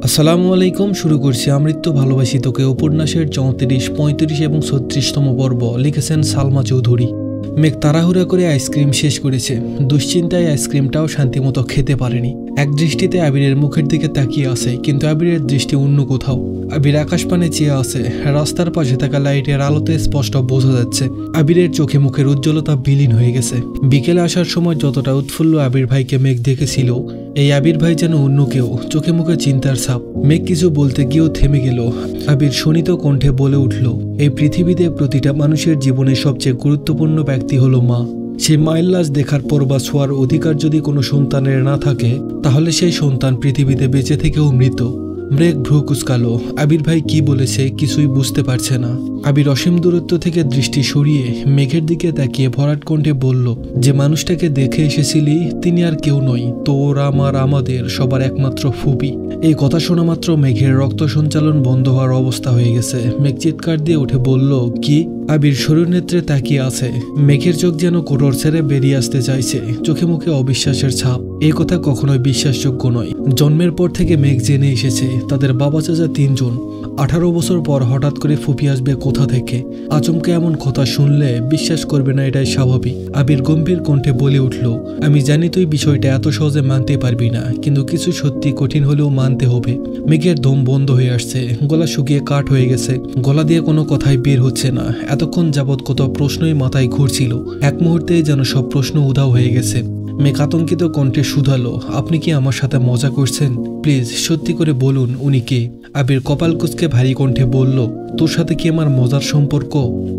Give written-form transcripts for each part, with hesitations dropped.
আসসালামু আলাইকুম। শুরু করছি আমৃত্যু ভালোবাসি তোকে উপন্যাসের 34, 35 এবং 36তম পর্ব। লিখেছেন সালমা চৌধুরী। মেঘ তাড়াহুড়া করে আইসক্রিম শেষ করেছে। দুশ্চিন্তায় আইসক্রিমটাও শান্তিমতো খেতে পারেনি। এক দৃষ্টিতে আবিরের মুখের দিকে তাকিয়ে আছে, কিন্তু আবিরের দৃষ্টি অন্য কোথাও। আবির আকাশপানে চেয়ে আছে। রাস্তার পাশে থাকা লাইটের আলোতে স্পষ্ট বোঝা যাচ্ছে আবিরের চোখে মুখের উজ্জ্বলতা বিলীন হয়ে গেছে। বিকেলে আসার সময় যতটা উৎফুল্ল আবির ভাইকে মেঘ দেখেছিল, এই আবির ভাই যেন অন্য কেউ। চোখে মুখে চিন্তার ছাপ। মেঘ কিছু বলতে গিয়েও থেমে গেল। আবির শোনিত কণ্ঠে বলে উঠল, এই পৃথিবীতে প্রতিটা মানুষের জীবনে সবচেয়ে গুরুত্বপূর্ণ ব্যক্তি হলো মা। সেই মায়ের লাশ দেখার পর বা ছোঁয়ার অধিকার যদি কোনো সন্তানের না থাকে, তাহলে সেই সন্তান পৃথিবীতে বেঁচে থেকেও মৃত। মেঘ ভ্রু কুঁচকালো। আবির ভাই কি বলেছে কিছুই বুঝতে পারছে না। আবির অসীম দূরত্ব থেকে দৃষ্টি সরিয়ে মেঘের দিকে তাকিয়ে ভরাট কণ্ঠে বলল, যে মানুষটাকে দেখে এসেছিলি তিনি আর কেউ নয়, তোর আমার আমাদের সবার একমাত্র ফুপি। এই কথা শোনা মাত্র মেঘের রক্ত সঞ্চালন বন্ধ হওয়ার অবস্থা হয়ে গেছে। মেঘ চিৎকার দিয়ে উঠে বলল, কি? আবির সরু নেত্রে তাকিয়ে আছে। মেঘের চোখ যেন কোটর ছেড়ে বেরিয়ে আসতে চাইছে, চোখে মুখে অবিশ্বাসের ছাপ। এই কথা কখনোই বিশ্বাসযোগ্য নয়। জন্মের পর থেকে মেঘ জেনে এসেছে তাদের বাবা চাচা 3 জন। 18 বছর পর হঠাৎ করে ফুপি আসবে কোথা থেকে? আচমকে এমন কথা শুনলে বিশ্বাস করবে না, এটাই স্বাভাবিক। আবির গম্ভীর কণ্ঠে বলে উঠল, আমি জানি তুই বিষয়টা এত সহজে মানতে পারবি না, কিন্তু কিছু সত্যি কঠিন হলেও মানতে হবে। মেঘের দম বন্ধ হয়ে আসছে, গলা শুকিয়ে কাঠ হয়ে গেছে। গলা দিয়ে কোনো কথাই বের হচ্ছে না। এতক্ষণ যাবৎ কত প্রশ্নই মাথায় ঘুরছিল, এক মুহূর্তেই যেন সব প্রশ্ন উধাও হয়ে গেছে। মেঘ আতঙ্কিত কণ্ঠে শুধালো, আপনি কি আমার সাথে মজা করছেন? প্লিজ সত্যি করে বলুন উনি কে? আবির কপাল কুঁচকে ভারী কণ্ঠে বলল, তোর সাথে কি আমার মজার সম্পর্ক?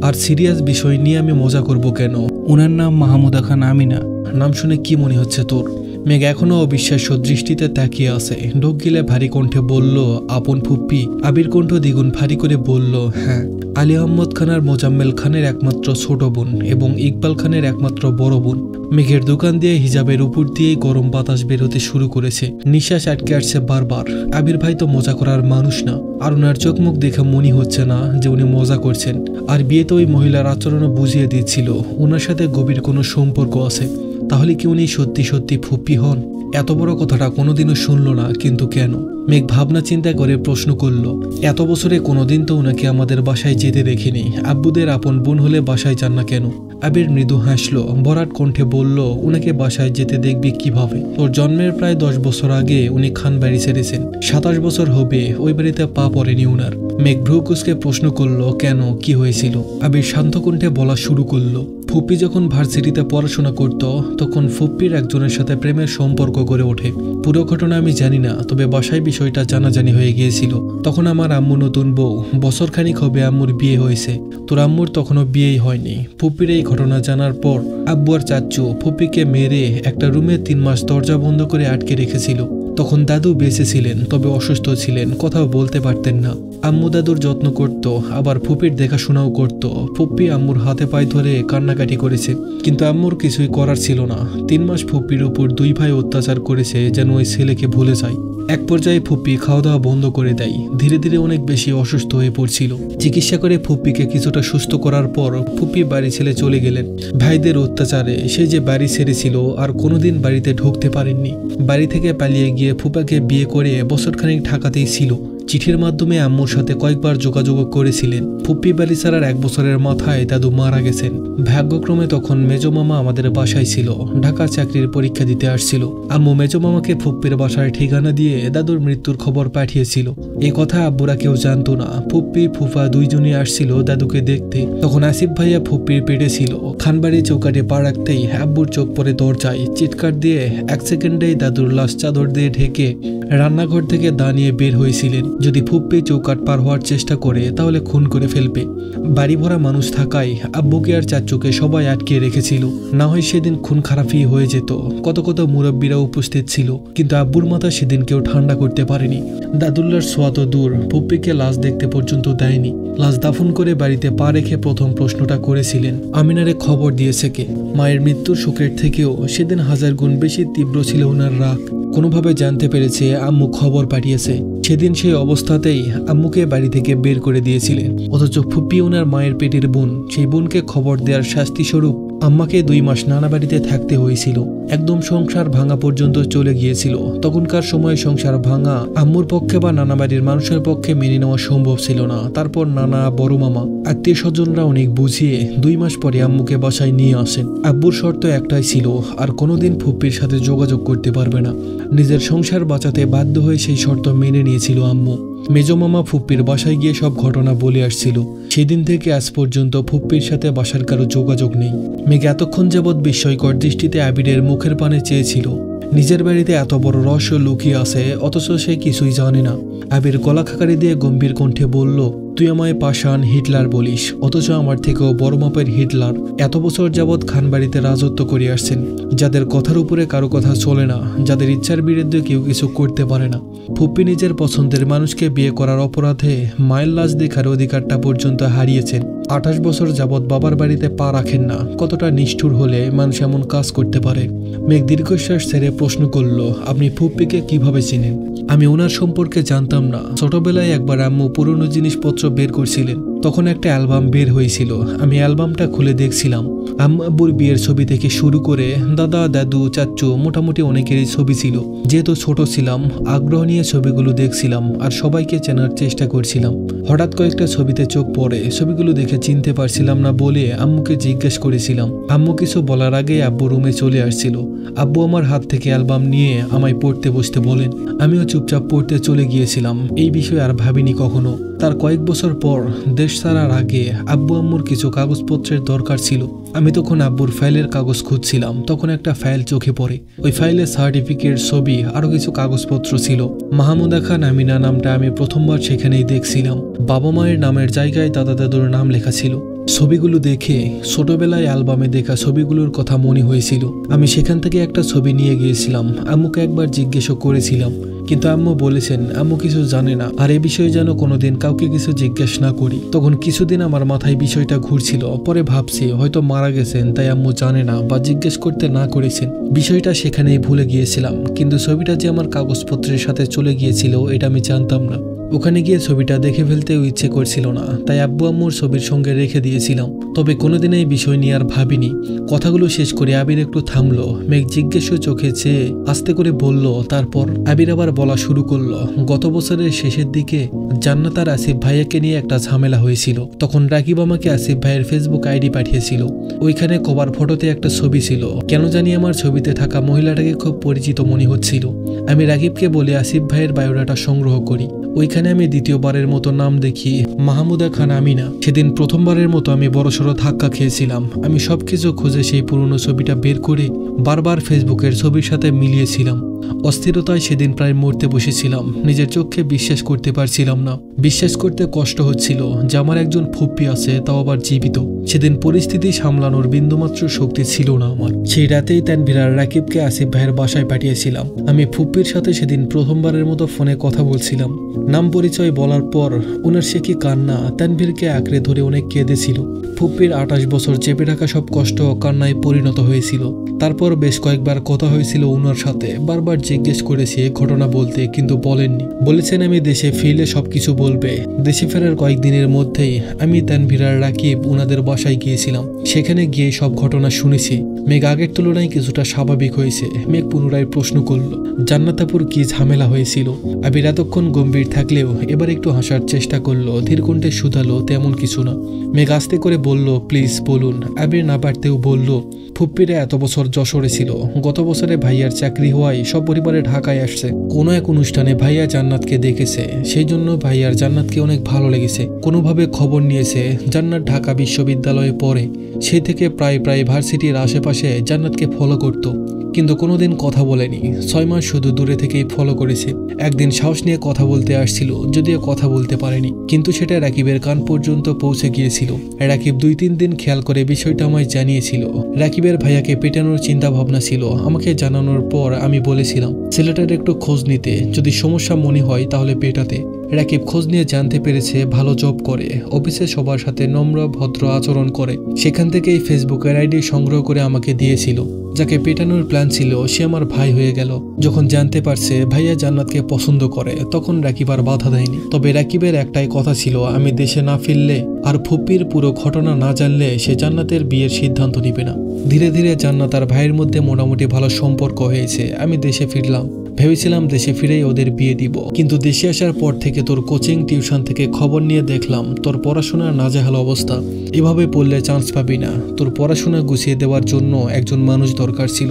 আর সিরিয়াস বিষয় নিয়ে আমি মজা করব কেন? ওনার নাম মাহমুদা খান আমিনা। নাম শুনে কি মনে হচ্ছে তোর? মেঘ এখনো অবিশ্বাস্য দৃষ্টিতে তাকিয়ে আছে। ঢোক গিলে ভারী কণ্ঠে বলল, আপন ফুপ্পি। আবির কণ্ঠ দ্বিগুণ ভারী করে বলল, হ্যাঁ। আলী আহমদ খান আর মোজাম্মেল খানের একমাত্র ছোট বোন এবং ইকবাল খানের একমাত্র বড় বোন। মেঘের দোকান দিয়ে হিজাবের উপর দিয়েই গরম বাতাস বেরোতে শুরু করেছে। নিঃশ্বাস আটকে আসছে বারবার। আবির ভাই তো মজা করার মানুষ না, আর ওনার চোখ মুখ দেখে মনে হচ্ছে না যে উনি মজা করছেন। আর বিয়েতে ওই মহিলার আচরণও বুঝিয়ে দিচ্ছিল ওনার সাথে গভীর কোনো সম্পর্ক আছে। তাহলে কি উনি সত্যি সত্যি ফুপ্পি হন? এত বড় কথাটা কোনোদিনও শুনল না, কিন্তু কেন? মেঘ ভাবনা চিন্তা করে প্রশ্ন করল, এত বছরে কোনোদিন তো ওনাকে আমাদের বাসায় যেতে দেখিনি। আব্বুদের আপন বোন হলে বাসায় যান না কেন? আবির মৃদু হাসলো, ভরাট কণ্ঠে বলল, উনাকে বাসায় যেতে দেখবি কিভাবে? ওর জন্মের প্রায় 10 বছর আগে উনি খান বাড়ি ছেড়েছেন। 27 বছর হবে ওই বাড়িতে পা পড়েনি উনার। মেঘ ভ্রু কুঁচকে প্রশ্ন করল, কেন, কি হয়েছিল? আবির শান্ত কণ্ঠে বলা শুরু করলো, ফুপ্পি যখন ভার্সিটিতে পড়াশোনা করত তখন ফুপ্পির একজনের সাথে প্রেমের সম্পর্ক গড়ে ওঠে। পুরো ঘটনা আমি জানি না, তবে বাসায় বিষয়টা জানাজানি হয়ে গিয়েছিল। তখন আমার আম্মু নতুন বউ, বছরখানিক হবে আম্মুর বিয়ে হয়েছে। তোর আম্মুর তখনও বিয়েই হয়নি। ফুপ্পির এই ঘটনা জানার পর আব্বু আর চাচ্চু ফুপ্পিকে মেরে একটা রুমে 3 মাস দরজা বন্ধ করে আটকে রেখেছিল। তখন দাদু বেঁচে ছিলেন, তবে অসুস্থ ছিলেন, কথাও বলতে পারতেন না। আম্মু দাদুর যত্ন করত, আবার ফুপির দেখাশোনাও করত। ফুপ্পি আম্মুর হাতে পায়ে ধরে কান্নাকাটি করেছে, কিন্তু আম্মুর কিছুই করার ছিল না। 3 মাস ফুপ্পির উপর 2 ভাই অত্যাচার করেছে যেন ওই ছেলেকে ভুলে যায়। এক পর্যায়ে ফুপ্পি খাওয়া দাওয়া বন্ধ করে দেয়। ধীরে ধীরে অনেক বেশি অসুস্থ হয়ে পড়ছিল। চিকিৎসা করে ফুপ্পিকে কিছুটা সুস্থ করার পর ফুপ্পি বাড়ি ছেড়ে চলে গেলেন। ভাইদের অত্যাচারে সে যে বাড়ি ছেড়েছিল আর কোনোদিন বাড়িতে ঢুকতে পারেননি। বাড়ি থেকে পালিয়ে গিয়ে ফুপাকে বিয়ে করে বছরখানেক ঢাকাতেই ছিল। চিঠির মাধ্যমে আম্মুর সাথে কয়েকবার যোগাযোগ করেছিলেন। ফুপ্পি বাড়ি ছাড়ার 1 বছরের মাথায় দাদু মারা গেছেন। ভাগ্যক্রমে তখন মেজো মামা আমাদের বাসায় ছিল, ঢাকার চাকরির পরীক্ষা দিতে আসছিল। আম্মু মেজো মামাকে ফুপ্পির বাসায় ঠিকানা দিয়ে দাদুর মৃত্যুর খবর পাঠিয়েছিল। এই কথা আব্বুরা কেউ জানতো না। ফুপ্পি ফুফা 2 জনই আসছিল দাদুকে দেখতে। তখন আসিফ ভাইয়া ফুপ্পির পেটে ছিল। খানবাড়ি চৌকাটে পা রাখতেই আব্বুর চোখ পড়ে দরজায়। চিৎকার দিয়ে 1 সেকেন্ডেই দাদুর লাশ চাদর দিয়ে ঢেকে রান্নাঘর থেকে দাঁড়িয়ে বের হয়েছিলেন। যদি ফুপ্পি চৌকাট পার হওয়ার চেষ্টা করে তাহলে খুন করে ফেলবে। বাড়ি ভরা মানুষ থাকায় আব্বুকে আর চাচুকে সবাই আটকে রেখেছিল, না হয় সেদিন খুন খারাপই হয়ে যেত। কত কত মুরব্বীরা উপস্থিত ছিল, কিন্তু আব্বুর মাথা সেদিন কেউ ঠান্ডা করতে পারেনি। দাদুল্লার ছোঁয়া তো দূর, ফুপ্পিকে লাশ দেখতে পর্যন্ত দেয়নি। লাশ দাফন করে বাড়িতে পা রেখে প্রথম প্রশ্নটা করেছিলেন, আমিনারে খবর দিয়েছে কে? মায়ের মৃত্যুর শোকের থেকেও সেদিন 1000 গুণ বেশি তীব্র ছিল ওনার রাগ। কোনোভাবে জানতে পেরেছে আম্মু খবর পাঠিয়েছে। সেদিন সেই অবস্থাতেই আম্মুকে বাড়ি থেকে বের করে দিয়েছিলেন। অথচ ফুপ্পি ওনার মায়ের পেটের বোন, সেই বোনকে খবর দেওয়ার শাস্তি স্বরূপ আম্মাকে 2 মাস নানা বাড়িতে থাকতে হয়েছিল। একদম সংসার ভাঙা পর্যন্ত চলে গিয়েছিল। তখনকার সময়ে সংসার ভাঙা আম্মুর পক্ষে বা নানা বাড়ির মানুষের পক্ষে মেনে নেওয়া সম্ভব ছিল না। তারপর নানা, বড় মামা, আত্মীয় স্বজনরা অনেক বুঝিয়ে 2 মাস পরে আম্মুকে বাসায় নিয়ে আসেন। আব্বুর শর্ত একটাই ছিল, আর কোনোদিন ফুপ্পির সাথে যোগাযোগ করতে পারবে না। নিজের সংসার বাঁচাতে বাধ্য হয়ে সেই শর্ত মেনে নিয়েছিল আম্মু। মেজো মামা ফুপ্পির বাসায় গিয়ে সব ঘটনা বলে আসছিল। সেদিন থেকে আজ পর্যন্ত ফুপ্পির সাথে বাসার কারো যোগাযোগ নেই। মেঘ এতক্ষণ যাবৎ বিস্ময়কর দৃষ্টিতে আবিরের মুখের পানে চেয়েছিল। নিজের বাড়িতে এত বড় রহস্য লুকিয়ে আছে, অথচ সে কিছুই জানে না। আবির গলা খাকারি দিয়ে গম্ভীর কণ্ঠে বলল, তুই আমায় পাষাণ হিটলার বলিস, অথচ আমার থেকেও বড় মাপের হিটলার এত বছর যাবৎ খানবাড়িতে রাজত্ব করে আসছেন, যাদের কথার উপরে কারো কথা চলে না, যাদের ইচ্ছার বিরুদ্ধে কেউ কিছু করতে পারে না। ফুপ্পি নিজের পছন্দের মানুষকে বিয়ে করার অপরাধে মায়ের লাশ দেখার অধিকারটা পর্যন্ত হারিয়েছেন। 28 বছর যাবৎ বাবার বাড়িতে পা রাখেন না। কতটা নিষ্ঠুর হলে মানুষ এমন কাজ করতে পারে? মেঘ দীর্ঘশ্বাস ছেড়ে প্রশ্ন করল, আপনি ফুপ্পিকে কিভাবে চিনেন? আমি ওনার সম্পর্কে জানতাম না। ছোটবেলায় একবার আম্মু পুরনো জিনিসপত্র বের করছিলেন, তখন একটা অ্যালবাম বের হয়েছিল। আমি অ্যালবামটা খুলে দেখছিলাম। আম্মুর বিয়ের ছবি থেকে শুরু করে দাদা, দাদু, চাচ্চু, মোটামুটি অনেকেরই ছবি ছিল। যেহেতু ছোট ছিলাম, আগ্রহ নিয়ে ছবিগুলো দেখছিলাম আর সবাইকে চেনার চেষ্টা করছিলাম। হঠাৎ কয়েকটা ছবিতে চোখ পড়ে। ছবিগুলো দেখে চিনতে পারছিলাম না বলে আম্মুকে জিজ্ঞেস করেছিলাম। আম্মু কিছু বলার আগে আব্বু রুমে চলে আসছিল। আব্বু আমার হাত থেকে অ্যালবাম নিয়ে আমায় পড়তে বসতে বলেন। আমিও চুপচাপ পড়তে চলে গিয়েছিলাম। এই বিষয়ে আর ভাবিনি কখনো। তার কয়েক বছর পর দেশ ছাড়ার আগে আব্বু আম্মুর কিছু কাগজপত্রের দরকার ছিল। আমি তখন আব্বুর ফাইলের কাগজ খুঁজছিলাম। তখন একটা ফাইল চোখে পড়ে। ওই ফাইলে সার্টিফিকেট, ছবি, আরো কিছু কাগজপত্র ছিল। মাহমুদা খান আমিনা নামটা আমি প্রথমবার সেখানেই দেখছিলাম। বাবা মায়ের নামের জায়গায় দাদা দাদুর নাম লেখা ছিল। ছবিগুলো দেখে ছোটবেলায় অ্যালবামে দেখা ছবিগুলোর কথা মনে হয়েছিল। আমি সেখান থেকে একটা ছবি নিয়ে গিয়েছিলাম। আম্মুকে একবার জিজ্ঞেসও করেছিলাম, কিন্তু আম্মু বলেছেন আম্মু কিছু জানে না, আর এ বিষয়ে যেন কোনোদিন কাউকে কিছু জিজ্ঞেস না করি। তখন কিছুদিন আমার মাথায় বিষয়টা ঘুরছিল। পরে ভাবছি হয়তো মারা গেছেন, তাই আম্মু জানে না বা জিজ্ঞেস করতে না করেছেন। বিষয়টা সেখানেই ভুলে গিয়েছিলাম। কিন্তু ছবিটা যে আমার কাগজপত্রের সাথে চলে গিয়েছিল এটা আমি জানতাম না। ওখানে গিয়ে ছবিটা দেখে ফেলতেও ইচ্ছে করছিল না, তাই আব্বু আম্মুর ছবির সঙ্গে রেখে দিয়েছিলাম। তবে কোনোদিন এই বিষয় নিয়ে আর ভাবিনি। কথাগুলো শেষ করে আবির একটু থামলো। মেঘ জিজ্ঞেস চোখে চেয়ে আস্তে করে বলল, তারপর? আবির আবার বলা শুরু করলো, গত বছরের শেষের দিকে জান্নাত আর আসিফ ভাইয়াকে নিয়ে একটা ঝামেলা হয়েছিল। তখন রাকিব আমাকে আসিফ ভাইয়ের ফেসবুক আইডি পাঠিয়েছিল। ওইখানে কভার ফটোতে একটা ছবি ছিল। কেন জানি আমার ছবিতে থাকা মহিলাটাকে খুব পরিচিত মনে হচ্ছিল। আমি রাকিবকে বলে আসিফ ভাইয়ের বায়োডাটা সংগ্রহ করি। ওইখানে আমি দ্বিতীয়বারের মতো নাম দেখি মাহমুদা খান আমিনা। সেদিন প্রথমবারের মতো আমি বড়সড় ধাক্কা খেয়েছিলাম। আমি সবকিছু খুঁজে সেই পুরনো ছবিটা বের করে বারবার ফেসবুকের ছবির সাথে মিলিয়েছিলাম। অস্থিরতায় সেদিন প্রায় মরতে বসেছিলাম। নিজের চোখে বিশ্বাস করতে পারছিলাম না। বিশ্বাস করতে কষ্ট হচ্ছিল যে আমার একজন ফুপ্পি আছে, তাও আবার জীবিত। সেদিন পরিস্থিতি সামলানোর বিন্দুমাত্র শক্তি ছিল না আমার। সেই রাতেই তানভীর আর রাকিবকে আসিফ ভাইয়ের বাসায় পাঠিয়েছিলাম। আমি ফুপ্পির সাথে সেদিন প্রথমবারের মতো ফোনে কথা বলছিলাম। নাম পরিচয় বলার পর ওনার সে কি কান্না! তানভীরকে আঁকড়ে ধরে অনেক কেঁদেছিল। ফুপ্পির 28 বছর চেপে রাখা সব কষ্ট কান্নায় পরিণত হয়েছিল। তারপর বেশ কয়েকবার কথা হয়েছিল ওনার সাথে। বারবার জিজ্ঞেস করেছি ঘটনা বলতে, কিন্তু বলেননি। বলেছেন আমি দেশে ফিরলে সবকিছু বলবে। দেশে ফেরার কয়েকদিনের মধ্যেই আমি তানভীর আর রাকিব ওনাদের বাসায় গিয়েছিলাম। সেখানে গিয়ে সব ঘটনা শুনেছি। মেঘ আগের তুলনায় কিছুটা স্বাভাবিক হয়েছে। মেঘ পুনরায় প্রশ্ন করল, জান্নাতাপুর কি ঝামেলা হয়েছিল? আবির এতক্ষণ গম্ভীর থাকলেও এবার একটু হাসার চেষ্টা করলো। ধীর কণ্ঠে শুধালো, তেমন কিছু না। মেঘ আস্তে করে বলল, প্লিজ বলুন। আবির না পারতেও বলল, ফুপ্পিরা এত বছর যশোরে ছিল। গত বছরে ভাইয়ার চাকরি হওয়ায় সব পরিবারে ঢাকায় আসছে। কোনো এক অনুষ্ঠানে ভাইয়া জান্নাতকে দেখেছে, সেই জন্য ভাইয়ার জান্নাতকে অনেক ভালো লেগেছে। কোনোভাবে খবর নিয়েছে জান্নাত ঢাকা বিশ্ববিদ্যালয়ে পড়ে। সেই থেকে প্রায় ভার্সিটির আশেপাশে জান্নাতকে ফলো করত, কিন্তু কোনোদিন কথা বলেনি। 6 মাস শুধু দূরে থেকেই ফলো করেছে। একদিন সাহস নিয়ে কথা বলতে আসছিল, যদিও কথা বলতে পারেনি, কিন্তু সেটা রাকিবের কান পর্যন্ত পৌঁছে গিয়েছিল। রাকিব 2-3 দিন খেয়াল করে বিষয়টা আমায় জানিয়েছিল। রাকিবের ভাইয়াকে পেটানোর চিন্তা ভাবনা ছিল। আমাকে জানানোর পর আমি বলেছিলাম ছেলেটার একটু খোঁজ নিতে, যদি সমস্যা মনে হয় তাহলে পেটাতে। রাকিব খোঁজ নিয়ে জানতে পেরেছে ভালো জব করে, অফিসে সবার সাথে নম্র ভদ্র আচরণ করে। সেখান থেকেই ফেসবুকের আইডি সংগ্রহ করে আমাকে দিয়েছিল। যাকে পেটানোর প্ল্যান ছিল সে আমার ভাই হয়ে গেল। যখন জানতে পারছে ভাইয়া জান্নাতকে পছন্দ করে তখন রাকিব আর বাধা দেয়নি। তবে রাকিবের একটাই কথা ছিল, আমি দেশে না ফিরলে আর ফুপির পুরো ঘটনা না জানলে সে জান্নাতের বিয়ের সিদ্ধান্ত নিবে না। ধীরে ধীরে জান্নাত আর ভাইয়ের মধ্যে মোটামুটি ভালো সম্পর্ক হয়েছে। আমি দেশে ফিরলাম, ভেবেছিলাম দেশে ফিরেই ওদের বিয়ে দিব, কিন্তু দেশে আসার পর থেকে তোর কোচিং টিউশন থেকে খবর নিয়ে দেখলাম তোর পড়াশোনার নাজেহাল অবস্থা। এভাবে পড়লে চান্স পাবি না। তোর পড়াশোনা গুছিয়ে দেওয়ার জন্য একজন মানুষ দরকার ছিল।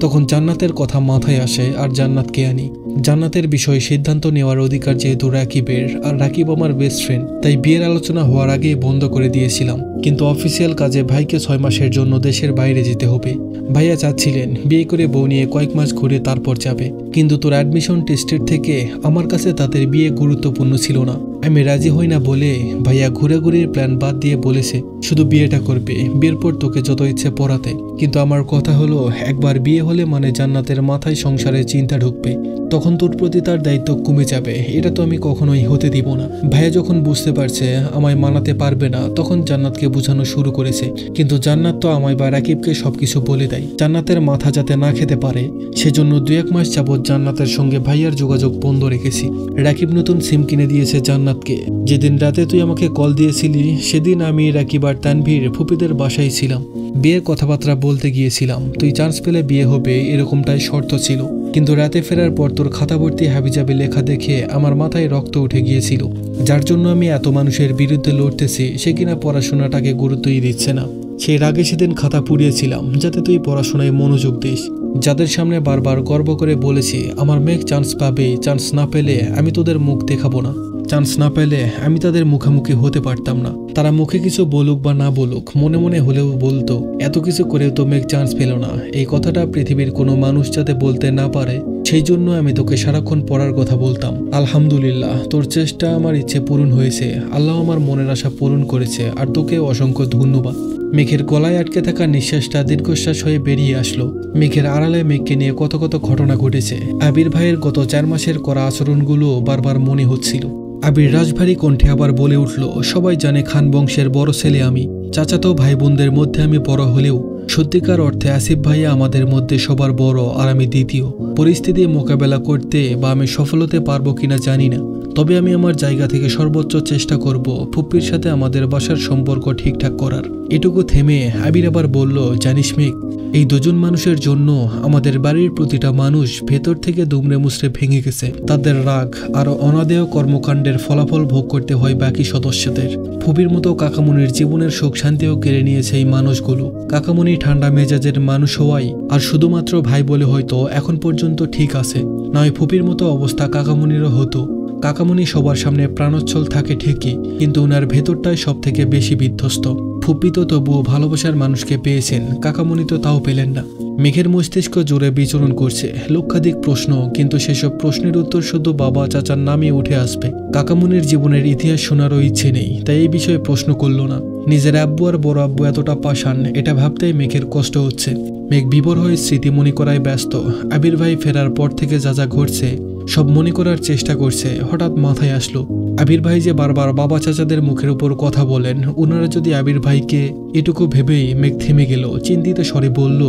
তখন জান্নাতের কথা মাথায় আসে আর জান্নাতকে আনি। জান্নাতের বিষয়ে সিদ্ধান্ত নেওয়ার অধিকার যেহেতু রাকিবের, আর রাকিব আমার বেস্ট ফ্রেন্ড, তাই বিয়ের আলোচনা হওয়ার আগেই বন্ধ করে দিয়েছিলাম। কিন্তু অফিসিয়াল কাজে ভাইকে 6 মাসের জন্য দেশের বাইরে যেতে হবে। ভাইয়া চাচ্ছিলেন বিয়ে করে বউ নিয়ে কয়েক মাস ঘুরে তারপর যাবে, কিন্তু তোর অ্যাডমিশন টেস্টের থেকে আমার কাছে তাদের বিয়ে গুরুত্বপূর্ণ ছিল না। আমি রাজি হই না বলে ভাইয়া ঘুরাঘুরির প্ল্যান বাদ দিয়ে বলেছে শুধু বিয়েটা করবে, বিয়ের পর তোকে যত ইচ্ছে পড়াতে। কিন্তু আমার কথা হলো, একবার বিয়ে হলে মানে জান্নাতের মাথায় সংসারের চিন্তা ঢুকবে, তখন তোর প্রতি তার দায়িত্ব কমে যাবে। এটা তো আমি কখনোই হতে দিব না। ভাইয়া যখন বুঝতে পারছে আমায় মানাতে পারবে না তখন জান্নাতকে বোঝানো শুরু করেছে। কিন্তু জান্নাত তো আমায় বা রাকিবকে সবকিছু বলে দেয় জান্নাতের মাথা যাতে না খেতে পারে। সেজন্য 2-1 মাস যাবৎ জান্নাতের সঙ্গে ভাইয়ার যোগাযোগ বন্ধ রেখেছি। রাকিব নতুন সিম কিনে দিয়েছে জান্নাতকে। যেদিন রাতে তুই আমাকে কল দিয়েছিলি সেদিন আমি, রাকিব আর তানভীর ফুপিদের বাসায় ছিলাম। বিয়ের কথাবার্তা বলতে গিয়েছিলাম। তুই চান্স পেলে বিয়ে হবে এরকমটাই শর্ত ছিল। কিন্তু রাতে ফেরার পর তোর খাতা ভর্তি হাবিজাবি লেখা দেখে আমার মাথায় রক্ত উঠে গিয়েছিল। যার জন্য আমি এত মানুষের বিরুদ্ধে লড়তেছি, সে কিনা পড়াশোনাটাকে গুরুত্বই দিচ্ছে না। সেই রাগে সেদিন খাতা পুড়িয়েছিলাম যাতে তুই পড়াশোনায় মনোযোগ দিস। যাদের সামনে বারবার গর্ব করে বলেছি আমার মেয়ে চান্স পাবে, চান্স না পেলে আমি তোদের মুখ দেখাবো না, চান্স না পেলে আমি তাদের মুখোমুখি হতে পারতাম না। তারা মুখে কিছু বলুক বা না বলুক, মনে মনে হলেও বলতো এত কিছু করেও তো মেঘ চান্স পেল না। এই কথাটা পৃথিবীর কোনো মানুষ যাতে বলতে না পারে সেই জন্য আমি তোকে সারাক্ষণ পড়ার কথা বলতাম। আলহামদুলিল্লাহ, তোর চেষ্টা আমার ইচ্ছে পূরণ হয়েছে। আল্লাহ আমার মনের আশা পূরণ করেছে, আর তোকেও অসংখ্য ধন্যবাদ। মেঘের গলায় আটকে থাকা নিঃশ্বাসটা দীর্ঘশ্বাস হয়ে বেরিয়ে আসলো। মেঘের আড়ালে মেঘকে নিয়ে কত কত ঘটনা ঘটেছে। আবির ভাইয়ের গত 4 মাসের করা আচরণগুলো বারবার মনে হচ্ছিল। আবির রাজভারী কণ্ঠে আবার বলে উঠল, সবাই জানে খান বংশের বড় ছেলে আমি। চাচাতো ভাই বোনদের মধ্যে আমি বড় হলেও সত্যিকার অর্থে আসিফ ভাইয়া আমাদের মধ্যে সবার বড় আর আমি দ্বিতীয়। পরিস্থিতি মোকাবেলা করতে বা আমি সফল হতে পারবো কিনা জানি না, তবে আমি আমার জায়গা থেকে সর্বোচ্চ চেষ্টা করব ফুপ্পির সাথে আমাদের বাসার সম্পর্ক ঠিকঠাক করার। এটুকু থেমে আবির আবার বলল, জানিস মেঘ, এই 2 জন মানুষের জন্য আমাদের বাড়ির প্রতিটা মানুষ ভেতর থেকে দুমড়ে মুচড়ে ভেঙে গেছে। তাদের রাগ আর অনাদেয় কর্মকাণ্ডের ফলাফল ভোগ করতে হয় বাকি সদস্যদের। ফুপির মতো কাকামুনির জীবনের সুখ শান্তিও কেড়ে নিয়েছে এই মানুষগুলো। কাকামুনি ঠান্ডা মেজাজের মানুষ হওয়ায় আর শুধুমাত্র ভাই বলে হয়তো এখন পর্যন্ত ঠিক আছে, নয় ফুপির মতো অবস্থা কাকামুনিরও হতো। কাকামুনি সবার সামনে প্রাণোচ্ছল থাকে ঠিকই, কিন্তু ওনার ভেতরটাই সব থেকে বেশি বিধ্বস্ত। ফুপ্পি তো তবুও ভালোবাসার মানুষকে পেয়েছেন, কাকামুনি তো তাও পেলেন না। মেঘের মস্তিষ্ক জোরে বিচরণ করছে লক্ষাধিক প্রশ্ন, কিন্তু সেসব প্রশ্নের উত্তর শুধু বাবা চাচার নামে উঠে আসবে। কাকামুনির জীবনের ইতিহাস শোনারও ইচ্ছে নেই, তাই এই বিষয়ে প্রশ্ন করল না। নিজের আব্বু আর বড় আব্বু এতটা পাষাণ এটা ভাবতেই মেঘের কষ্ট হচ্ছে। মেঘ বিভোর হয়ে স্মৃতি মনে করায় ব্যস্ত। আবির ভাই ফেরার পর থেকে যা যা ঘটছে সব মনে করার চেষ্টা করছে। হঠাৎ মাথায় আসলো আবির ভাই যে বারবার বাবা চাচাদের মুখের উপর কথা বলেন, ওনারা যদি আবির ভাইকে, এটুকু ভেবেই মেঘ থেমে গেল। চিন্তিত স্বরে বলল,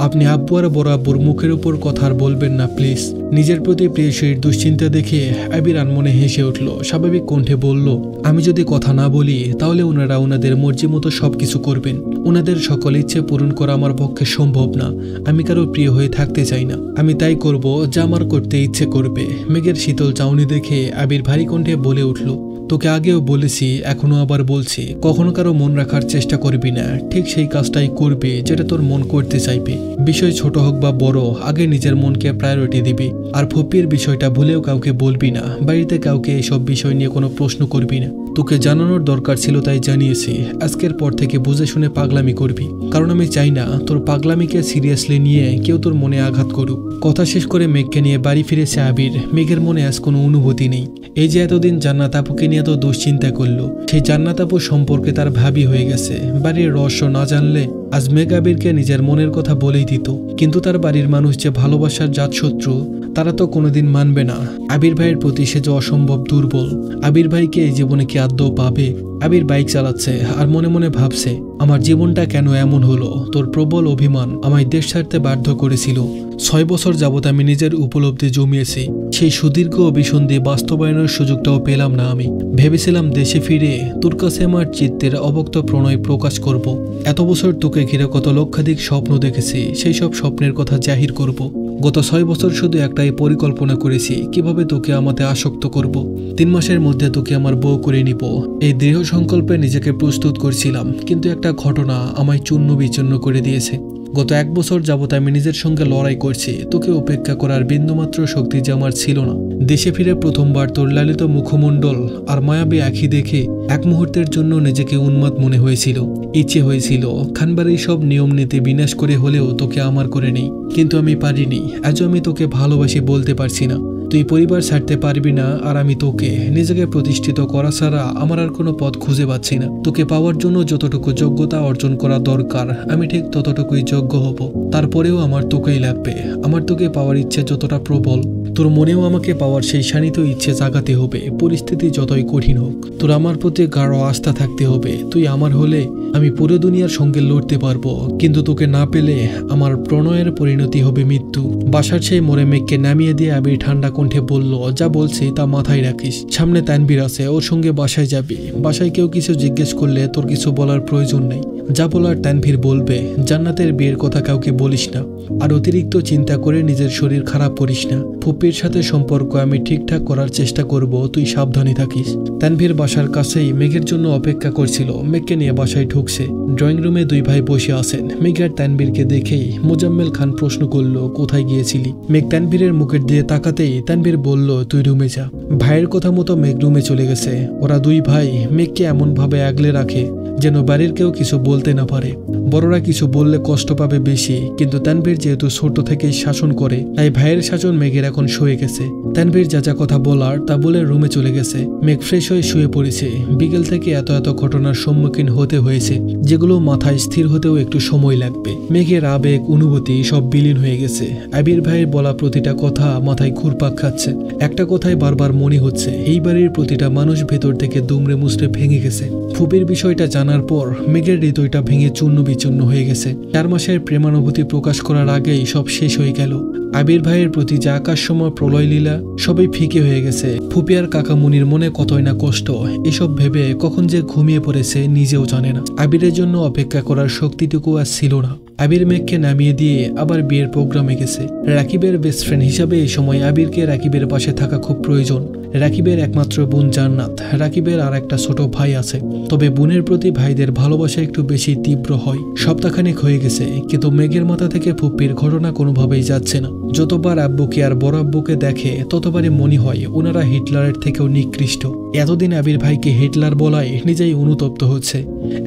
আপনি আব্বু আর বড় আব্বুর মুখের উপর কথা আর বলবেন না প্লিজ। নিজের প্রতি প্রিয়সীর দুশ্চিন্তা দেখে আবির আনমনে হেসে উঠল। স্বাভাবিক কণ্ঠে বলল, আমি যদি কথা না বলি তাহলে ওনারা ওনাদের মর্জি মতো সবকিছু করবেন। ওনাদের সকল ইচ্ছে পূরণ করা আমার পক্ষে সম্ভব না। আমি কারো প্রিয় হয়ে থাকতে চাই না। আমি তাই করব যা আমার করতে ইচ্ছে করবে। মেঘের শীতল চাউনি দেখে আবির ভারী কণ্ঠে বলে উঠল, তোকে আগেও বলেছি, এখনো আবার বলছি, কখনো কারো মন রাখার চেষ্টা করবি না। ঠিক সেই কাজটাই করবি যেটা তোর মন করতে চাইবে। বিষয় ছোট হোক বা বড়, আগে নিজের মনকে প্রায়োরিটি দিবি। আর ফুপির বিষয়টা ভুলেও কাউকে বলবি না। বাড়িতে কাউকে এইসব বিষয় নিয়ে কোনো প্রশ্ন করবি না। তোকে জানানোর দরকার ছিল তাই জানিয়েছি। আজকের পর থেকে বুঝে শুনে পাগলামি করবি, কারণ আমি চাই না তোর পাগলামিকে সিরিয়াসলি নিয়ে কেউ তোর মনে আঘাত করুক। কথা শেষ করে মেঘকে নিয়ে বাড়ি ফিরেছে আবির। মেঘের মনে আজ কোনো অনুভূতি নেই। এই যে এতদিন জান্নাত আপুকে নিয়ে এত দুশ্চিন্তা করলো, সেই জান্নাত আপু সম্পর্কে তার ভাবি হয়ে গেছে। বাড়ির রহস্য না জানলে আজ মেঘ আবিরকে নিজের মনের কথা বলেই দিত, কিন্তু তার বাড়ির মানুষ যে ভালোবাসার জাতশত্রু তারা তো কোনোদিন মানবে না। আবির ভাইয়ের প্রতি সে যে অসম্ভব দুর্বল। আবির ভাইকে এই জীবনে কি আদৌ পাবে? আবির বাইক চালাচ্ছে আর মনে মনে ভাবছে, আমার জীবনটা কেন এমন হলো? তোর প্রবল অভিমান আমায় দেশ ছাড়তে বাধ্য করেছিল। 6 বছর যাবৎ আমি নিজের উপলব্ধি জমিয়েছি, সেই সুদীর্ঘ অভিসন্ধি বাস্তবায়নের সুযোগটাও পেলাম না। আমি ভেবেছিলাম দেশে ফিরে তোর কাছে আমার চিত্তের অবক্ত প্রণয় প্রকাশ করব। এত বছর তোকে ঘিরে কত লক্ষাধিক স্বপ্ন দেখেছি, সেই সব স্বপ্নের কথা জাহির করব। গত 6 বছর শুধু একটাই পরিকল্পনা করেছি, কিভাবে তোকে আমাতে আসক্ত করব। 3 মাসের মধ্যে তোকে আমার বউ করে নিব, এই দৃঢ় সংকল্পে নিজেকে প্রস্তুত করছিলাম। কিন্তু একটা ঘটনা আমায় চূর্ণ বিচূর্ণ করে দিয়েছে। গত 1 বছর যাবৎ আমি নিজের সঙ্গে লড়াই করছি, তোকে উপেক্ষা করার বিন্দুমাত্র শক্তি যে আমার ছিল না। দেশে ফিরে প্রথমবার তোর লালিত মুখমণ্ডল আর মায়াবী আঁখি দেখে এক মুহূর্তের জন্য নিজেকে উন্মাদ মনে হয়েছিল। ইচ্ছে হয়েছিল খানবাড়ির সব নিয়ম নীতি বিনাশ করে হলেও তোকে আমার করে নেই, কিন্তু আমি পারিনি। আজও আমি তোকে ভালোবাসি বলতে পারছি না। তুই পরিবার ছাড়তে পারবি না, আর আমি তোকে নিজেকে প্রতিষ্ঠিত করা ছাড়া আমার আর কোনো পথ খুঁজে পাচ্ছি না। তোকে পাওয়ার জন্য যতটুকু যোগ্যতা অর্জন করা দরকার আমি ঠিক ততটুকুই যোগ্য হব। তারপরেও আমার তোকেই লাগবে। আমার তোকে পাওয়ার ইচ্ছে যতটা প্রবল, তোর মনেও আমাকে পাওয়ার সেই শানিত ইচ্ছে জাগাতে হবে। পরিস্থিতি যতই কঠিন হোক, তোর আমার প্রতি গাঢ় আস্থা থাকতে হবে। তুই আমার হলে আমি পুরো দুনিয়ার সঙ্গে লড়তে পারবো, কিন্তু তোকে না পেলে আমার প্রণয়ের পরিণতি হবে মৃত্যু। বাসার সেই মোড়ে মেঘকে নামিয়ে দিয়ে আবির ঠান্ডা কণ্ঠে বলল, যা বলছি তা মাথায় রাখিস। সামনে তানভীর আছে, ওর সঙ্গে বাসায় যাবি। বাসায় কেউ কিছু জিজ্ঞেস করলে তোর কিছু বলার প্রয়োজন নেই। যা বলার তানভীর বলবে। জান্নাতের বিয়ের কথা কাউকে বলিস না, আর অতিরিক্ত চিন্তা করে নিজের শরীর খারাপ করিস না। ফুপির সাথে সম্পর্ক আমি ঠিকঠাক করার চেষ্টা করব, তুই সাবধানে থাকিস। তানভীর বাসার কাছেই মেঘের জন্য অপেক্ষা করছিল। মেঘকে নিয়ে বাসায় ঢুকছে। ড্রয়িং রুমে 2 ভাই বসে আছেন। মেঘ আর তানভীরকে দেখেই মোজাম্মেল খান প্রশ্ন করলো, কোথায় গিয়েছিলি? মেঘ তানভীরের মুখের দিয়ে তাকাতেই তানভীর বলল, তুই রুমে যা। ভাইয়ের কথা মতো মেঘ রুমে চলে গেছে। ওরা 2 ভাই মেঘকে এমনভাবে আগলে রাখে যেন বাড়ির কেউ কিছু বলতে না পারে। বড়রা কিছু বললে কষ্ট পাবে বেশি, কিন্তু তানভীর যেহেতু ছোট থেকেই শাসন করে, তাই ভাইয়ের শাসন মেঘের এখন সয়ে গেছে। তানভীর যা যা কথা বলার তা বলে রুমে চলে গেছে। মেঘ ফ্রেশ হয়ে শুয়ে পড়েছে। বিকেল থেকে এত এত ঘটনার সম্মুখীন হতে হয়েছে, যেগুলো মাথায় স্থির হতেও একটু সময় লাগবে। মেঘের আবেগ অনুভূতি সব বিলীন হয়ে গেছে। আবির ভাইয়ের বলা প্রতিটা কথা মাথায় ঘুরপাক খাচ্ছে। একটা কথাই বারবার মনে হচ্ছে, এই বাড়ির প্রতিটা মানুষ ভেতর থেকে দুমড়ে মুচড়ে ভেঙে গেছে। ফুপির বিষয়টা জানার পর মেঘের হৃদয়টা ভেঙে চূর্ণ বিচূর্ণ হয়ে গেছে। 4 মাসের প্রেমানুভূতি প্রকাশ করার আগেই সব শেষ হয়ে গেল। আবির ভাইয়ের প্রতি যে আকাশসময় প্রলয় লীলা সবই ফিকে হয়ে গেছে। ফুপি আর কাকামুনির মনে কতই না কষ্ট। এসব ভেবে কখন যে ঘুমিয়ে পড়েছে নিজেও জানে না। আবিরের জন্য অপেক্ষা করার শক্তিটুকু আর ছিল না। আবির মেঘকে নামিয়ে দিয়ে আবার বিয়ের প্রোগ্রামে গেছে। রাকিবের বেস্ট ফ্রেন্ড হিসাবে এই সময় আবিরকে রাকিবের পাশে থাকা খুব প্রয়োজন। রাকিবের একমাত্র বোন জান্নাত। রাকিবের আর একটা ছোট ভাই আছে, তবে বোনের প্রতি ভাইদের ভালোবাসা একটু বেশি তীব্র হয়। সপ্তাহখানেক হয়ে গেছে, কিন্তু মেঘের মাথা থেকে ফুপ্পির ঘটনা কোনোভাবেই যাচ্ছে না। যতবার আব্বুকে আর বড় আব্বুকে দেখে ততবারই মনে হয় ওনারা হিটলারের থেকেও নিকৃষ্ট। এতদিন আবির ভাইকে হিটলার বলায় নিজেই অনুতপ্ত হচ্ছে।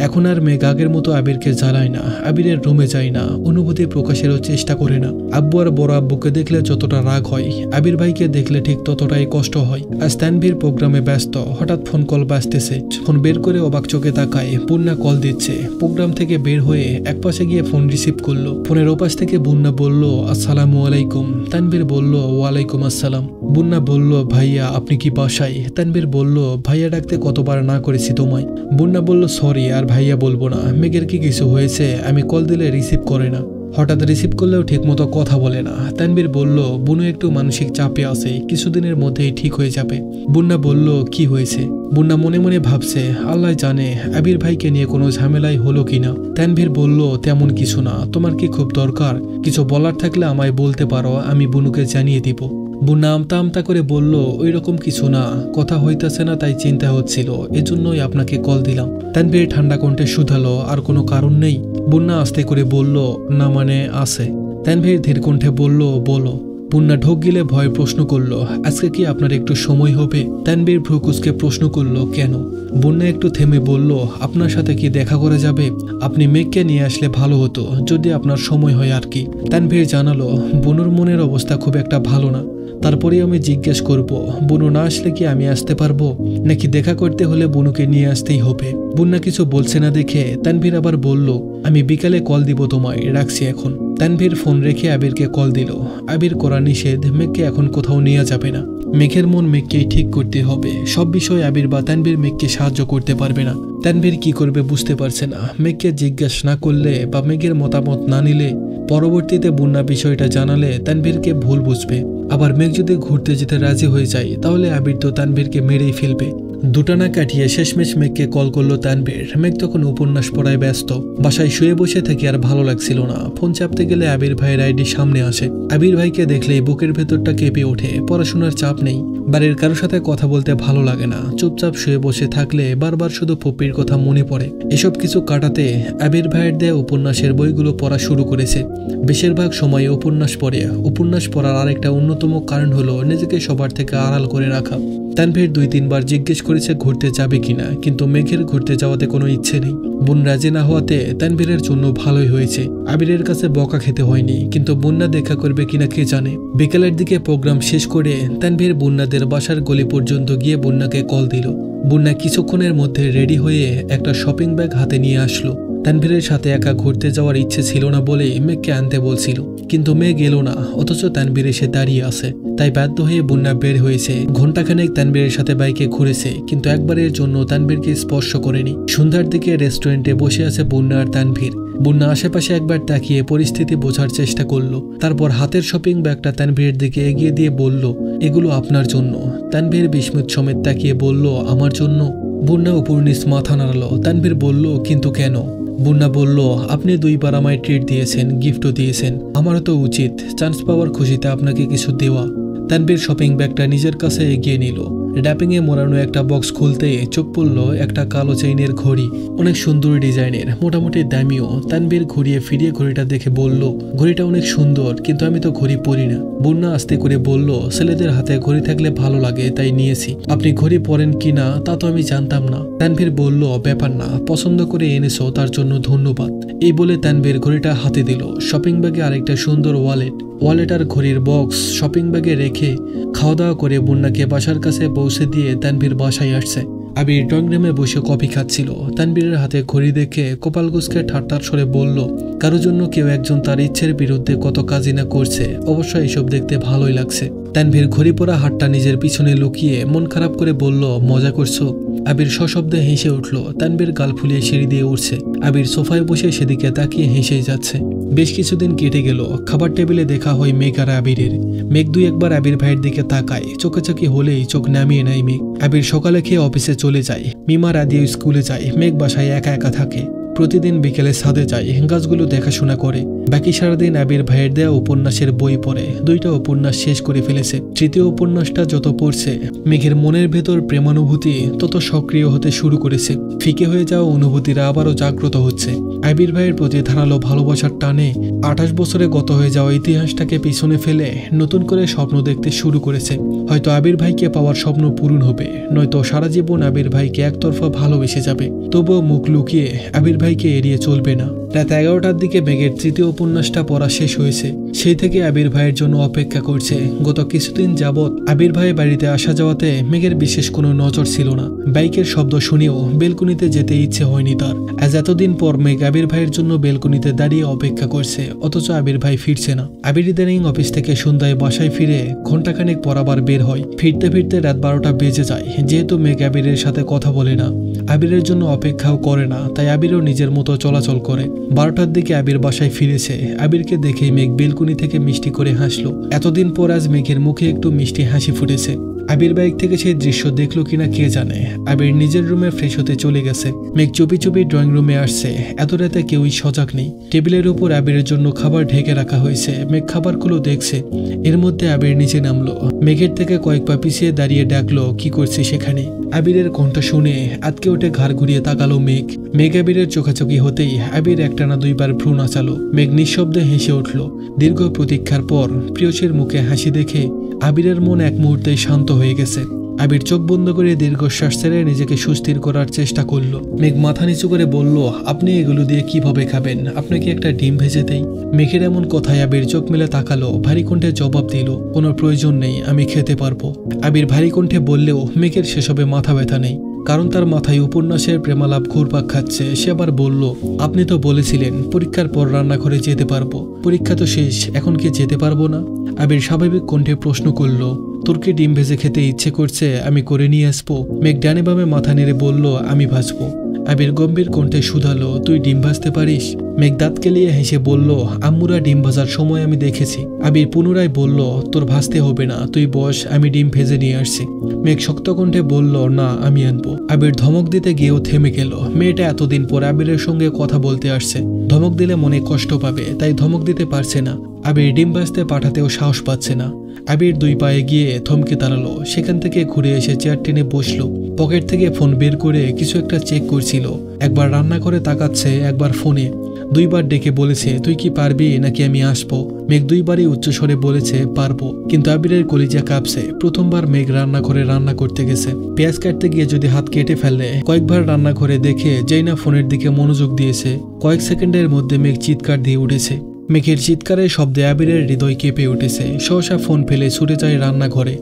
এখন আর মেঘ আগের মতো আবিরকে জ্বালায় না, আবিরের রুমে যায় না, অনুভূতি প্রকাশেরও চেষ্টা করে না। আব্বু আর বড় আব্বুকে দেখলে যতটা রাগ হয়, আবির ভাইকে দেখলে ঠিক ততটাই কষ্ট হয়। আজ তানভীর প্রোগ্রামে ব্যস্ত, হঠাৎ ফোন কল বাজতেছে। ফোন বের করে অবাক চোখে তাকায়, বুন্না কল দিচ্ছে। প্রোগ্রাম থেকে বের হয়ে একপাশে গিয়ে ফোন রিসিভ করলো। ফোনের ওপাশ থেকে বুন্না বলল, আসসালামু আলাইকুম। তানভীর বলল, ওয়ালাইকুম আসসালাম। বুন্না বলল, ভাইয়া আপনি কি বাসায়? তানভীর বলল, ভাইয়া ডাকতে কতবার না করেছি তোমায়। বুন্না বলল, সরি, আর ভাইয়া বলবো না। মেঘের কি কিছু হয়েছে? আমি কল দিলে রিসিভ করে না, হঠাৎ রিসিভ করলেও ঠিকমতো কথা বলে না। তানভীর বলল, বুনু একটু মানসিক চাপে আছে, কিছুদিনের মধ্যেই ঠিক হয়ে যাবে। বুন্না বলল, কি হয়েছে? বুন্না মনে মনে ভাবছে, আল্লাহ জানে আবির ভাইকে নিয়ে কোনো ঝামেলাই হলো কিনা। তানভীর বলল, তেমন কিছু না। তোমার কি খুব দরকার? কিছু বলার থাকলে আমায় বলতে পারো, আমি বুনুকে জানিয়ে দিব। বুন্না আমতা আমতা করে বলল, ওই রকম কিছু না, কথা হইতেছে না তাই চিন্তা হচ্ছিল, এজন্যই আপনাকে কল দিলাম। তানভীর ঠান্ডা কণ্ঠে শুধালো, আর কোনো কারণ নেই? বুন্না আস্তে করে বলল, না মানে আছে। তানভীর ধীর কণ্ঠে বলল, বলো। বুন্না ঢোক গিলে ভয়ে প্রশ্ন করল, আজকে কি আপনার একটু সময় হবে? তানভীর ভ্রুকুচকে প্রশ্ন করল, কেন? বুন্না একটু থেমে বলল, আপনার সাথে কি দেখা করা যাবে? আপনি মেঘকে নিয়ে আসলে ভালো হতো, যদি আপনার সময় হয় আর কি। তানভীর জানালো, বুনুর মনের অবস্থা খুব একটা ভালো না। তারপরে আমি জিজ্ঞেস করব বুনু না আসলে কি আমি আসতে পারবো, নাকি দেখা করতে হলে বুনুকে নিয়ে আসতেই হবে। বুন্না কিছু বলছে না দেখে তানভীর আবার বলল, আমি বিকালে কল দিব তোমায়, রাখছি এখন। তানভীর ফোন রেখে আবিরকে কল দিল। আবির করা নিষেধ, মেঘকে এখন কোথাও নিয়ে যাবে না। মেঘের মন মেঘকেই ঠিক করতে হবে। সব বিষয়ে আবির বা তানভীর মেঘকে সাহায্য করতে পারবে না। তানভীর কি করবে বুঝতে পারছে না। মেঘকে জিজ্ঞেস না করলে বা মেঘের মতামত না নিলে পরবর্তীতে বুন্না বিষয়টা জানালে তানভীরকে ভুল বুঝবে। আবার মেঘ যদি ঘুরতে যেতে রাজি হয়ে যায় তাহলে আবির তো তানভীরকে মেরেই ফেলবে। দুটানা কাটিয়ে শেষমেশ মেঘকে কল করলো তানভীর। মেঘ তখন উপন্যাস পড়ায় ব্যস্ত। বাসায় শুয়ে বসে থেকে আর ভালো লাগছিল না। ফোন চাপতে গেলে আবির ভাইয়ের আইডি সামনে আসে। আবির ভাইকে দেখলেই বুকের ভেতরটা কেঁপে ওঠে। পড়াশোনার চাপ নেই, বাড়ির কারোর সাথে কথা বলতে ভালো লাগে না। চুপচাপ শুয়ে বসে থাকলে বারবার শুধু পপ্পির কথা মনে পড়ে। এসব কিছু কাটাতে আবির ভাইয়ের দেয়া উপন্যাসের বইগুলো পড়া শুরু করেছে। বেশিরভাগ সময় উপন্যাস পড়ে। উপন্যাস পড়ার আরেকটা অন্যতম কারণ হলো নিজেকে সবার থেকে আড়াল করে রাখা। তানভীর 2-3 বার জিজ্ঞেস করেছে ঘুরতে যাবে কিনা, কিন্তু মেঘের ঘুরতে যাওয়াতে কোনো ইচ্ছে নেই। বোন রাজি না হওয়াতে তানভীরের জন্য ভালোই হয়েছে। আবিরের কাছে বকা খেতে হয়নি, কিন্তু বন্যা দেখা করবে কিনা কে জানে। বিকেলের দিকে প্রোগ্রাম শেষ করে তানভীর বন্যাদের বাসার গলি পর্যন্ত গিয়ে বন্যাকে কল দিল। বন্যা কিছুক্ষণের মধ্যে রেডি হয়ে একটা শপিং ব্যাগ হাতে নিয়ে আসলো। তানভীরের সাথে একা ঘুরতে যাওয়ার ইচ্ছে ছিল না বলে মেঘকে আনতে বলছিল, কিন্তু মেঘ এলো না। অথচ তানভীর এসে দাঁড়িয়ে আছে। তাই বাধ্য হয়ে বন্যা বের হয়েছে। ঘন্টাখানেক তানভীরের সাথে বাইকে ঘুরেছে, কিন্তু একবারের জন্য তানভীরকে স্পর্শ করেনি। সন্ধ্যার দিকে রেস্টুরেন্টে বসে আছে বন্যা আর তানভীর। বন্যা আশেপাশে একবার তাকিয়ে পরিস্থিতি বোঝার চেষ্টা করলো। তারপর হাতের শপিং ব্যাগটা তানভীরের দিকে এগিয়ে দিয়ে বলল, এগুলো আপনার জন্য। তানভীর বিস্মিত সমেত তাকিয়ে বলল, আমার জন্য? বন্যা উপর নিচ মাথা নাড়ালো। তানভীর বলল, কিন্তু কেন? বন্যা বলল, আপনি 2 বার আমায় ট্রিট দিয়েছেন, গিফটও দিয়েছেন। আমারও তো উচিত চান্স পাওয়ার খুশিতে আপনাকে কিছু দেওয়া। তানভীর শপিং ব্যাগটা নিজের কাছে এগিয়ে নিল। র্যাপিংয়ে মোড়ানো একটা বক্স খুলতে চোখ পড়ল একটা কালো চেইনের ঘড়ি, অনেক সুন্দর ডিজাইনের, মোটামুটি দামিও। তানভীর ঘুরিয়ে ফিরিয়ে ঘড়িটা দেখে বলল, ঘড়িটা অনেক সুন্দর, কিন্তু আমি তো ঘড়ি পরি না। বন্যা আস্তে করে বলল, ছেলেদের হাতে ঘড়ি থাকলে ভালো লাগে তাই নিয়েছি। আপনি ঘড়ি পরেন কিনা তা তো আমি জানতাম না। তানভীর বলল, ব্যাপার না, পছন্দ করে এনেছো তার জন্য ধন্যবাদ। এই বলে তানভীর ঘড়িটা হাতে দিল। শপিং ব্যাগে আরেকটা সুন্দর ওয়ালেট আর ঘড়ির বক্স শপিং ব্যাগে রেখে খাওয়া দাওয়া করে বন্যাকে বাসার কাছে পৌঁছে দিয়ে তানভীর বাসায় আসছে। আবির ড্রয়িং রুমে বসে কফি খাচ্ছিল। তানভীরের হাতে ঘড়ি দেখে কপাল কুঁচকে ঠাট্টার স্বরে বলল, কারো জন্য কেউ একজন তার ইচ্ছের বিরুদ্ধে কত কাজই না করছে, অবশ্য এইসব দেখতে ভালোই লাগছে। তানভীর ঘড়ি পরা হাতটা নিজের পিছনে লুকিয়ে মন খারাপ করে বলল, মজা করছো? আবির সশব্দে হেসে উঠল। তানভীর গাল ফুলিয়ে সিঁড়ি দিয়ে উঠছে। আবির সোফায় বসে সেদিকে তাকিয়ে হেসেই যাচ্ছে। বেশ কিছুদিন কেটে গেল। খাবার টেবিলে দেখা হয় মেঘ আর আবিরের। মেঘ 2 একবার আবির ভাইয়ের দিকে তাকায়, চোখাচোখি হলেই চোখ নামিয়ে নেয় মেঘ। আবির সকালে খেয়ে অফিসে চলে যায়। মিমা রাদিয়া স্কুলে যায়। মেঘ বাসায় একা একা থাকে। প্রতিদিন বিকেলে ছাদে যায়, গাছগুলো দেখাশোনা করে। বাকি সারাদিন আবির ভাইয়ের দেয়া উপন্যাসের বই পড়ে। 2টা উপন্যাস শেষ করে ফেলেছে। 3য় উপন্যাসটা যত পড়ছে মেঘের মনের ভেতর প্রেমানুভূতি তত সক্রিয় হতে শুরু করেছে। ফিকে হয়ে যাওয়া অনুভূতিরা আবারও জাগ্রত হচ্ছে। আবির ভাইয়ের প্রতি ধারালো ভালোবাসার টানে 28 বছরে গত হয়ে যাওয়া ইতিহাসটাকে পিছনে ফেলে নতুন করে স্বপ্ন দেখতে শুরু করেছে। হয়তো আবির ভাইকে পাওয়ার স্বপ্ন পূরণ হবে, নয়তো সারা জীবন আবির ভাইকে একতরফা ভালোবেসে যাবে। তবুও মুখ লুকিয়ে আবির ভাইকে এড়িয়ে চলবে না। রাত 11টার দিকে মেঘের 3য় উপন্যাসটা পড়া শেষ হয়েছে। সেই থেকে আবির ভাইয়ের জন্য অপেক্ষা করছে। গত কিছুদিন যাবৎ আবির ভাই বাড়িতে আসা যাওয়াতে মেঘের বিশেষ কোনো নজর ছিল না। বাইকের শব্দ শুনেও বেলকুনিতে যেতে ইচ্ছে হয়নি তার। আজ এতদিন পর মেঘ আবির ভাইয়ের জন্য বেলকুনিতে দাঁড়িয়ে অপেক্ষা করছে, অথচ আবির ভাই ফিরছে না। আবির ইদানিং অফিস থেকে সন্ধ্যায় বাসায় ফিরে ঘন্টাখানেক পর আবার বের হয়। ফিরতে ফিরতে রাত 12টা বেজে যায়। যেহেতু মেঘ আবিরের সাথে কথা বলে না, আবিরের জন্য অপেক্ষাও করে না, তাই আবিরও নিজের মতো চলাচল করে। 12টার দিকে আবির বাসায় ফিরেছে। আবিরকে দেখেই মেঘ বেলকুনি থেকে মিষ্টি করে হাসলো। এতদিন পর আজ মেঘের মুখে একটু মিষ্টি হাসি ফুটেছে। আবির বাইক থেকে সেই দৃশ্য দেখলো কিনা কে জানে। আবির নিজের রুমে ফ্রেশ হতে চলে গেছে। মেঘ চুপি চুপি ড্রয়িং রুমে আসছে। এত রাতে কেউই সজাগ নেই। টেবিলের উপর আবিরের জন্য খাবার ঢেকে রাখা হয়েছে। মেঘ খাবারগুলো দেখছে। এর মধ্যে আবির নিচে নামলো। মেঘের থেকে কয়েক পা পিছিয়ে দাঁড়িয়ে ডাকলো, কি করছে সেখানে? আবিরের কণ্ঠ শুনে আতকে উঠে ঘাড় ঘুরিয়ে তাকালো মেঘ। মেঘ আবিরের চোখাচোখি হতেই আবির একটানা 2 বার ভ্রু নাচালো। মেঘ নিঃশব্দে হেসে উঠল। দীর্ঘ প্রতীক্ষার পর প্রিয়সীর মুখে হাসি দেখে আবিরের মন এক মুহূর্তে শান্ত হয়ে গেছে। আবির চোখ বন্ধ করে দীর্ঘশ্বাস ছেড়ে নিজেকে সুস্থির করার চেষ্টা করলো। মেঘ মাথা নিচু করে বলল, আপনি এগুলো দিয়ে কিভাবে খাবেন? আপনাকে একটা ডিম ভেজে দেই? মেঘের এমন কথায় আবির চোখ মেলে তাকালো, ভারী কণ্ঠে জবাব দিল, কোনো প্রয়োজন নেই, আমি খেতে পারবো। আবির ভারী কণ্ঠে বললেও মেঘের সেসবে মাথা ব্যথা নেই, কারণ তার মাথায় উপন্যাসের প্রেমালাপ ঘুরপাক খাচ্ছে। সে আবার বলল, আপনি তো বলেছিলেন পরীক্ষার পর রান্নাঘরে যেতে পারবো, পরীক্ষা তো শেষ, এখন কি যেতে পারবো না? আবির স্বাভাবিক কণ্ঠে প্রশ্ন করল, তোর কি ডিম ভেজে খেতে ইচ্ছে করছে? আমি করে নিয়ে আসবো। মেঘ ডানে বামে মাথা নেড়ে বলল, আমি ভাজবো। আবির গম্ভীর কণ্ঠে শুধালো, তুই ডিম ভাজতে পারিস? মেঘ দাঁত কেলিয়ে হেসে বলল, আম্মুরা ডিম ভাজার সময় আমি দেখেছি। আবির পুনরায় বলল, তোর ভাজতে হবে না, তুই বস, আমি ডিম ভেজে নিয়ে আসছি। মেঘ শক্ত কণ্ঠে বলল, না, আমি আনবো। আবির ধমক দিতে গিয়েও থেমে গেল। মেয়েটা এতদিন পর আবিরের সঙ্গে কথা বলতে আসছে, ধমক দিলে মনে কষ্ট পাবে, তাই ধমক দিতে পারছে না। আবির ডিম ভাজতে পাঠাতেও সাহস পাচ্ছে না। আবির দুই পায়ে গিয়ে থমকে দাঁড়ালো, সেখান থেকে ঘুরে এসে চেয়ার টেনে বসলো। পকেট থেকে ফোন বের করে কিছু একটা চেক করছিল, একবার রান্না করে তাকাচ্ছে, একবার ফোনে। দুইবার ডেকে বলেছে, তুই কি পারবি নাকি আমি আসবো? মেঘ দুইবারই উচ্চস্বরে বলেছে, পারবো। কিন্তু আবিরের কলিজা কাঁপছে। প্রথমবার মেঘ রান্নাঘরে রান্না করতে গেছে, পেঁয়াজ কাটতে গিয়ে যদি হাত কেটে ফেলে। কয়েকবার রান্নাঘরে দেখে যেই না ফোনের দিকে মনোযোগ দিয়েছে, কয়েক সেকেন্ডের মধ্যে মেঘ চিৎকার দিয়ে উঠেছে। মেঘের চিৎকারের শব্দে আবিরের হৃদয় কেঁপে উঠেছে। সহসা ফোন ফেলে ছুটে যায় রান্নাঘরে।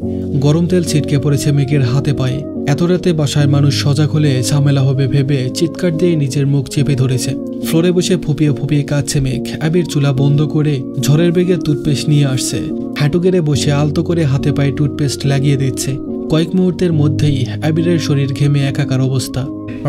গরম তেল ছিটকে পড়েছে মেঘের হাতে পায়ে। এত রাতে বাসায় মানুষ সজাগ হলে ঝামেলা হবে ভেবে চিৎকার দিয়ে নিজের মুখ চেপে ধরেছে। ফ্লোরে বসে ফুপিয়ে ফুপিয়ে কাঁদছে মেঘ। আবির চুলা বন্ধ করে ঝড়ের বেগে টুথপেস্ট নিয়ে আসছে। হাঁটু গেড়ে বসে আলতো করে হাতে পায়ে টুথপেস্ট লাগিয়ে দিচ্ছে। কয়েক মুহূর্তের মধ্যেই আবিরের শরীর ঘেমে একাকার অবস্থা।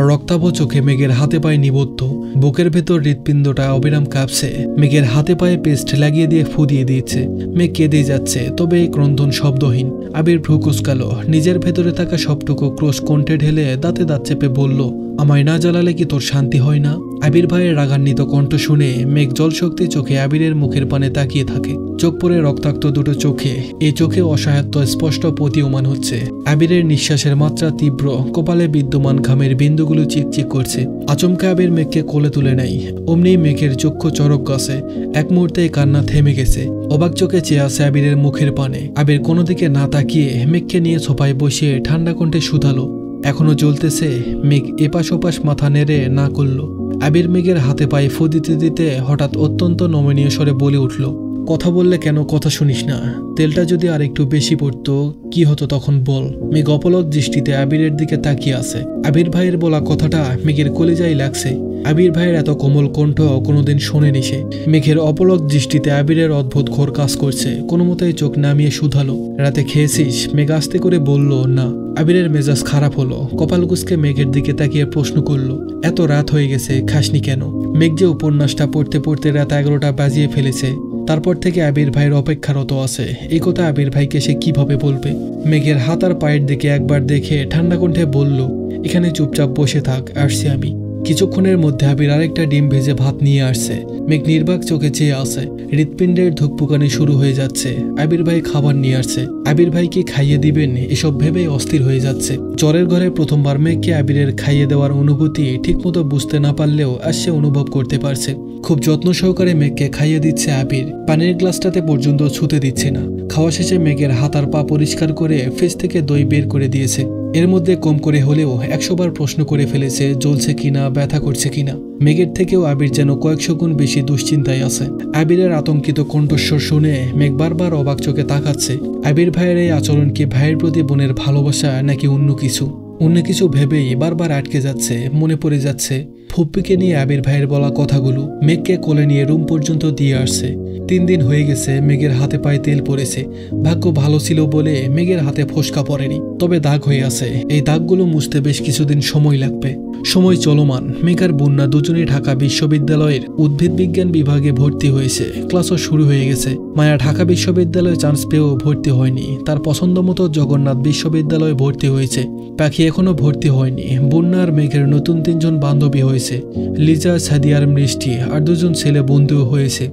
রক্তাভ চোখে মেঘের হাতে পায়ে নিবদ্ধ, বুকের ভেতর হৃৎপিণ্ডটা অবিরাম কাঁপছে। মেঘের হাতে পায়ে পেস্ট লাগিয়ে দিয়ে ফু দিয়ে দিচ্ছে। মেঘ কেঁদে যাচ্ছে, তবে এই ক্রন্দন শব্দহীন। আবির ভ্রু কুঁচকালো, নিজের ভেতরে থাকা সবটুকু ক্রোশ কণ্ঠে ঢেলে দাঁতে দাঁত চেপে বলল, আমায় না জ্বালালে কি তোর শান্তি হয় না? আবির ভাইয়ের রাগান্বিত কণ্ঠ শুনে মেঘ জলশক্তি চোখে আবিরের মুখের পানে তাকিয়ে থাকে। চোখ পড়ে রক্তাক্ত দুটো চোখে, এই চোখে অসহায়ত্ব স্পষ্ট প্রতীয়মান হচ্ছে। আবিরের নিঃশ্বাসের মাত্রা তীব্র, কপালে বিদ্যমান ঘামের বিন্দুগুলো চিকচিক করছে। আচমকা আবির মেঘকে কোলে তুলে নেয়। অমনি মেঘের চক্ষু চরক গাছে। এক মুহূর্তে কান্না থেমে গেছে। অবাক চোখে চেয়ে আছে আবিরের মুখের পানে। আবির কোনো দিকে না তাকিয়ে মেঘকে নিয়ে সোফায় বসিয়ে ঠান্ডা কণ্ঠে শুধালো, এখনো জ্বলতেছে? মেঘ এপাশ ওপাশ মাথা নেড়ে না করল। আবির মেঘের হাতে পায়ে ফু দিতে দিতে হঠাৎ অত্যন্ত নমনীয় স্বরে বলে উঠল, কথা বললে কেন কথা শুনিস না? তেলটা যদি আর একটু বেশি পড়তো কি হতো তখন বল? মেঘ অপলক দৃষ্টিতে আবিরের দিকে তাকিয়ে আছে। আবির ভাইয়ের বলা কথাটা মেঘের কলিজায় লাগছে। আবির ভাইয়ের এত কোমল কণ্ঠ কোনোদিন শোনেনি সে। মেঘের অপলক দৃষ্টিতে আবিরের অদ্ভুত ঘোর কাজ করছে। কোনো মতেই চোখ নামিয়ে শুধালো, রাতে খেয়েছিস? মেঘ আস্তে করে বলল, না। আবিরের মেজাজ খারাপ হলো। কপাল কুঁচকে মেঘের দিকে তাকিয়ে প্রশ্ন করলো, এত রাত হয়ে গেছে, খাসনি কেন? মেঘ যে উপন্যাসটা পড়তে পড়তে রাত 11টা বাজিয়ে ফেলেছে। তারপর থেকে আবির ভাইয়ের অপেক্ষারত আছে। এই কথা আবির ভাইকে সে কিভাবে বলবে? মেঘের হাত আর পায়ের দিকে একবার দেখে ঠান্ডা কণ্ঠে বলল, এখানে চুপচাপ বসে থাক, আসছি আমি। কিছুক্ষণের মধ্যে আবির আরেকটা ডিম ভেজে ভাত নিয়ে আসছে। মেঘ নির্বাক চোখে চেয়ে আছে। হৃৎপিণ্ডের ধুকপুকানি শুরু হয়ে যাচ্ছে। আবির ভাই খাবার নিয়ে আসছে। আবির ভাইকে খাইয়ে দিবেন এসব ভেবেই অস্থির হয়ে যাচ্ছে। জ্বরের ঘরে প্রথমবার মেঘকে আবিরের খাইয়ে দেওয়ার অনুভূতি ঠিকমতো বুঝতে না পারলেও আজ সে অনুভব করতে পারছে। খুব যত্ন সহকারে মেঘকে খাইয়ে দিচ্ছে আবির। পানির গ্লাসটাতে পর্যন্ত ছুতে দিচ্ছে না। খাওয়া শেষে মেঘের হাত আর পা পরিষ্কার করে ফ্রিজ থেকে দই বের করে দিয়েছে। এর মধ্যে কম করে হলেও 100 বার প্রশ্ন করে ফেলেছে, জ্বলছে কিনা, ব্যথা করছে কিনা। মেঘের থেকেও আবির যেন কয়েকশো গুণ বেশি দুশ্চিন্তায় আছে। আবিরের আতঙ্কিত কণ্ঠস্বর শুনে মেঘ বারবার অবাক চোখে তাকাচ্ছে। আবির ভাইয়ের এই আচরণ কি ভাইয়ের প্রতি বোনের ভালোবাসা নাকি অন্য কিছু? অন্য কিছু ভেবেই বারবার আটকে যাচ্ছে। মনে পড়ে যাচ্ছে ফুপ্পিকে নিয়ে আবির ভাইয়ের বলা কথাগুলো। মেঘকে কোলে নিয়ে রুম পর্যন্ত দিয়ে আসছে। 3 দিন হয়ে গেছে মেঘের হাতে পায়ে তেল পড়েছে। ভাগ্য ভালো ছিল বলে মেঘের হাতে ফোসকা পড়েনি, তবে দাগ হয়ে আছে। এই দাগগুলো মুছতে বেশ কিছুদিন সময় লাগবে। সময় চলমান। মেঘ আর বন্যা দুজনেই ঢাকা বিশ্ববিদ্যালয়ের উদ্ভিদ বিজ্ঞান বিভাগে ভর্তি হয়েছে। ক্লাসও শুরু হয়ে গেছে। মায়া ঢাকা বিশ্ববিদ্যালয়ে চান্স পেয়েও ভর্তি হয়নি। তার পছন্দ মতো জগন্নাথ বিশ্ববিদ্যালয়ে ভর্তি হয়েছে। পাখি এখনো ভর্তি হয়নি। বন্যা আর মেঘের নতুন 3 জন বান্ধবী হয়েছে। লিজা, সাদিয়ার, মিষ্টি আর 2 জন ছেলে বন্ধুও হয়েছে,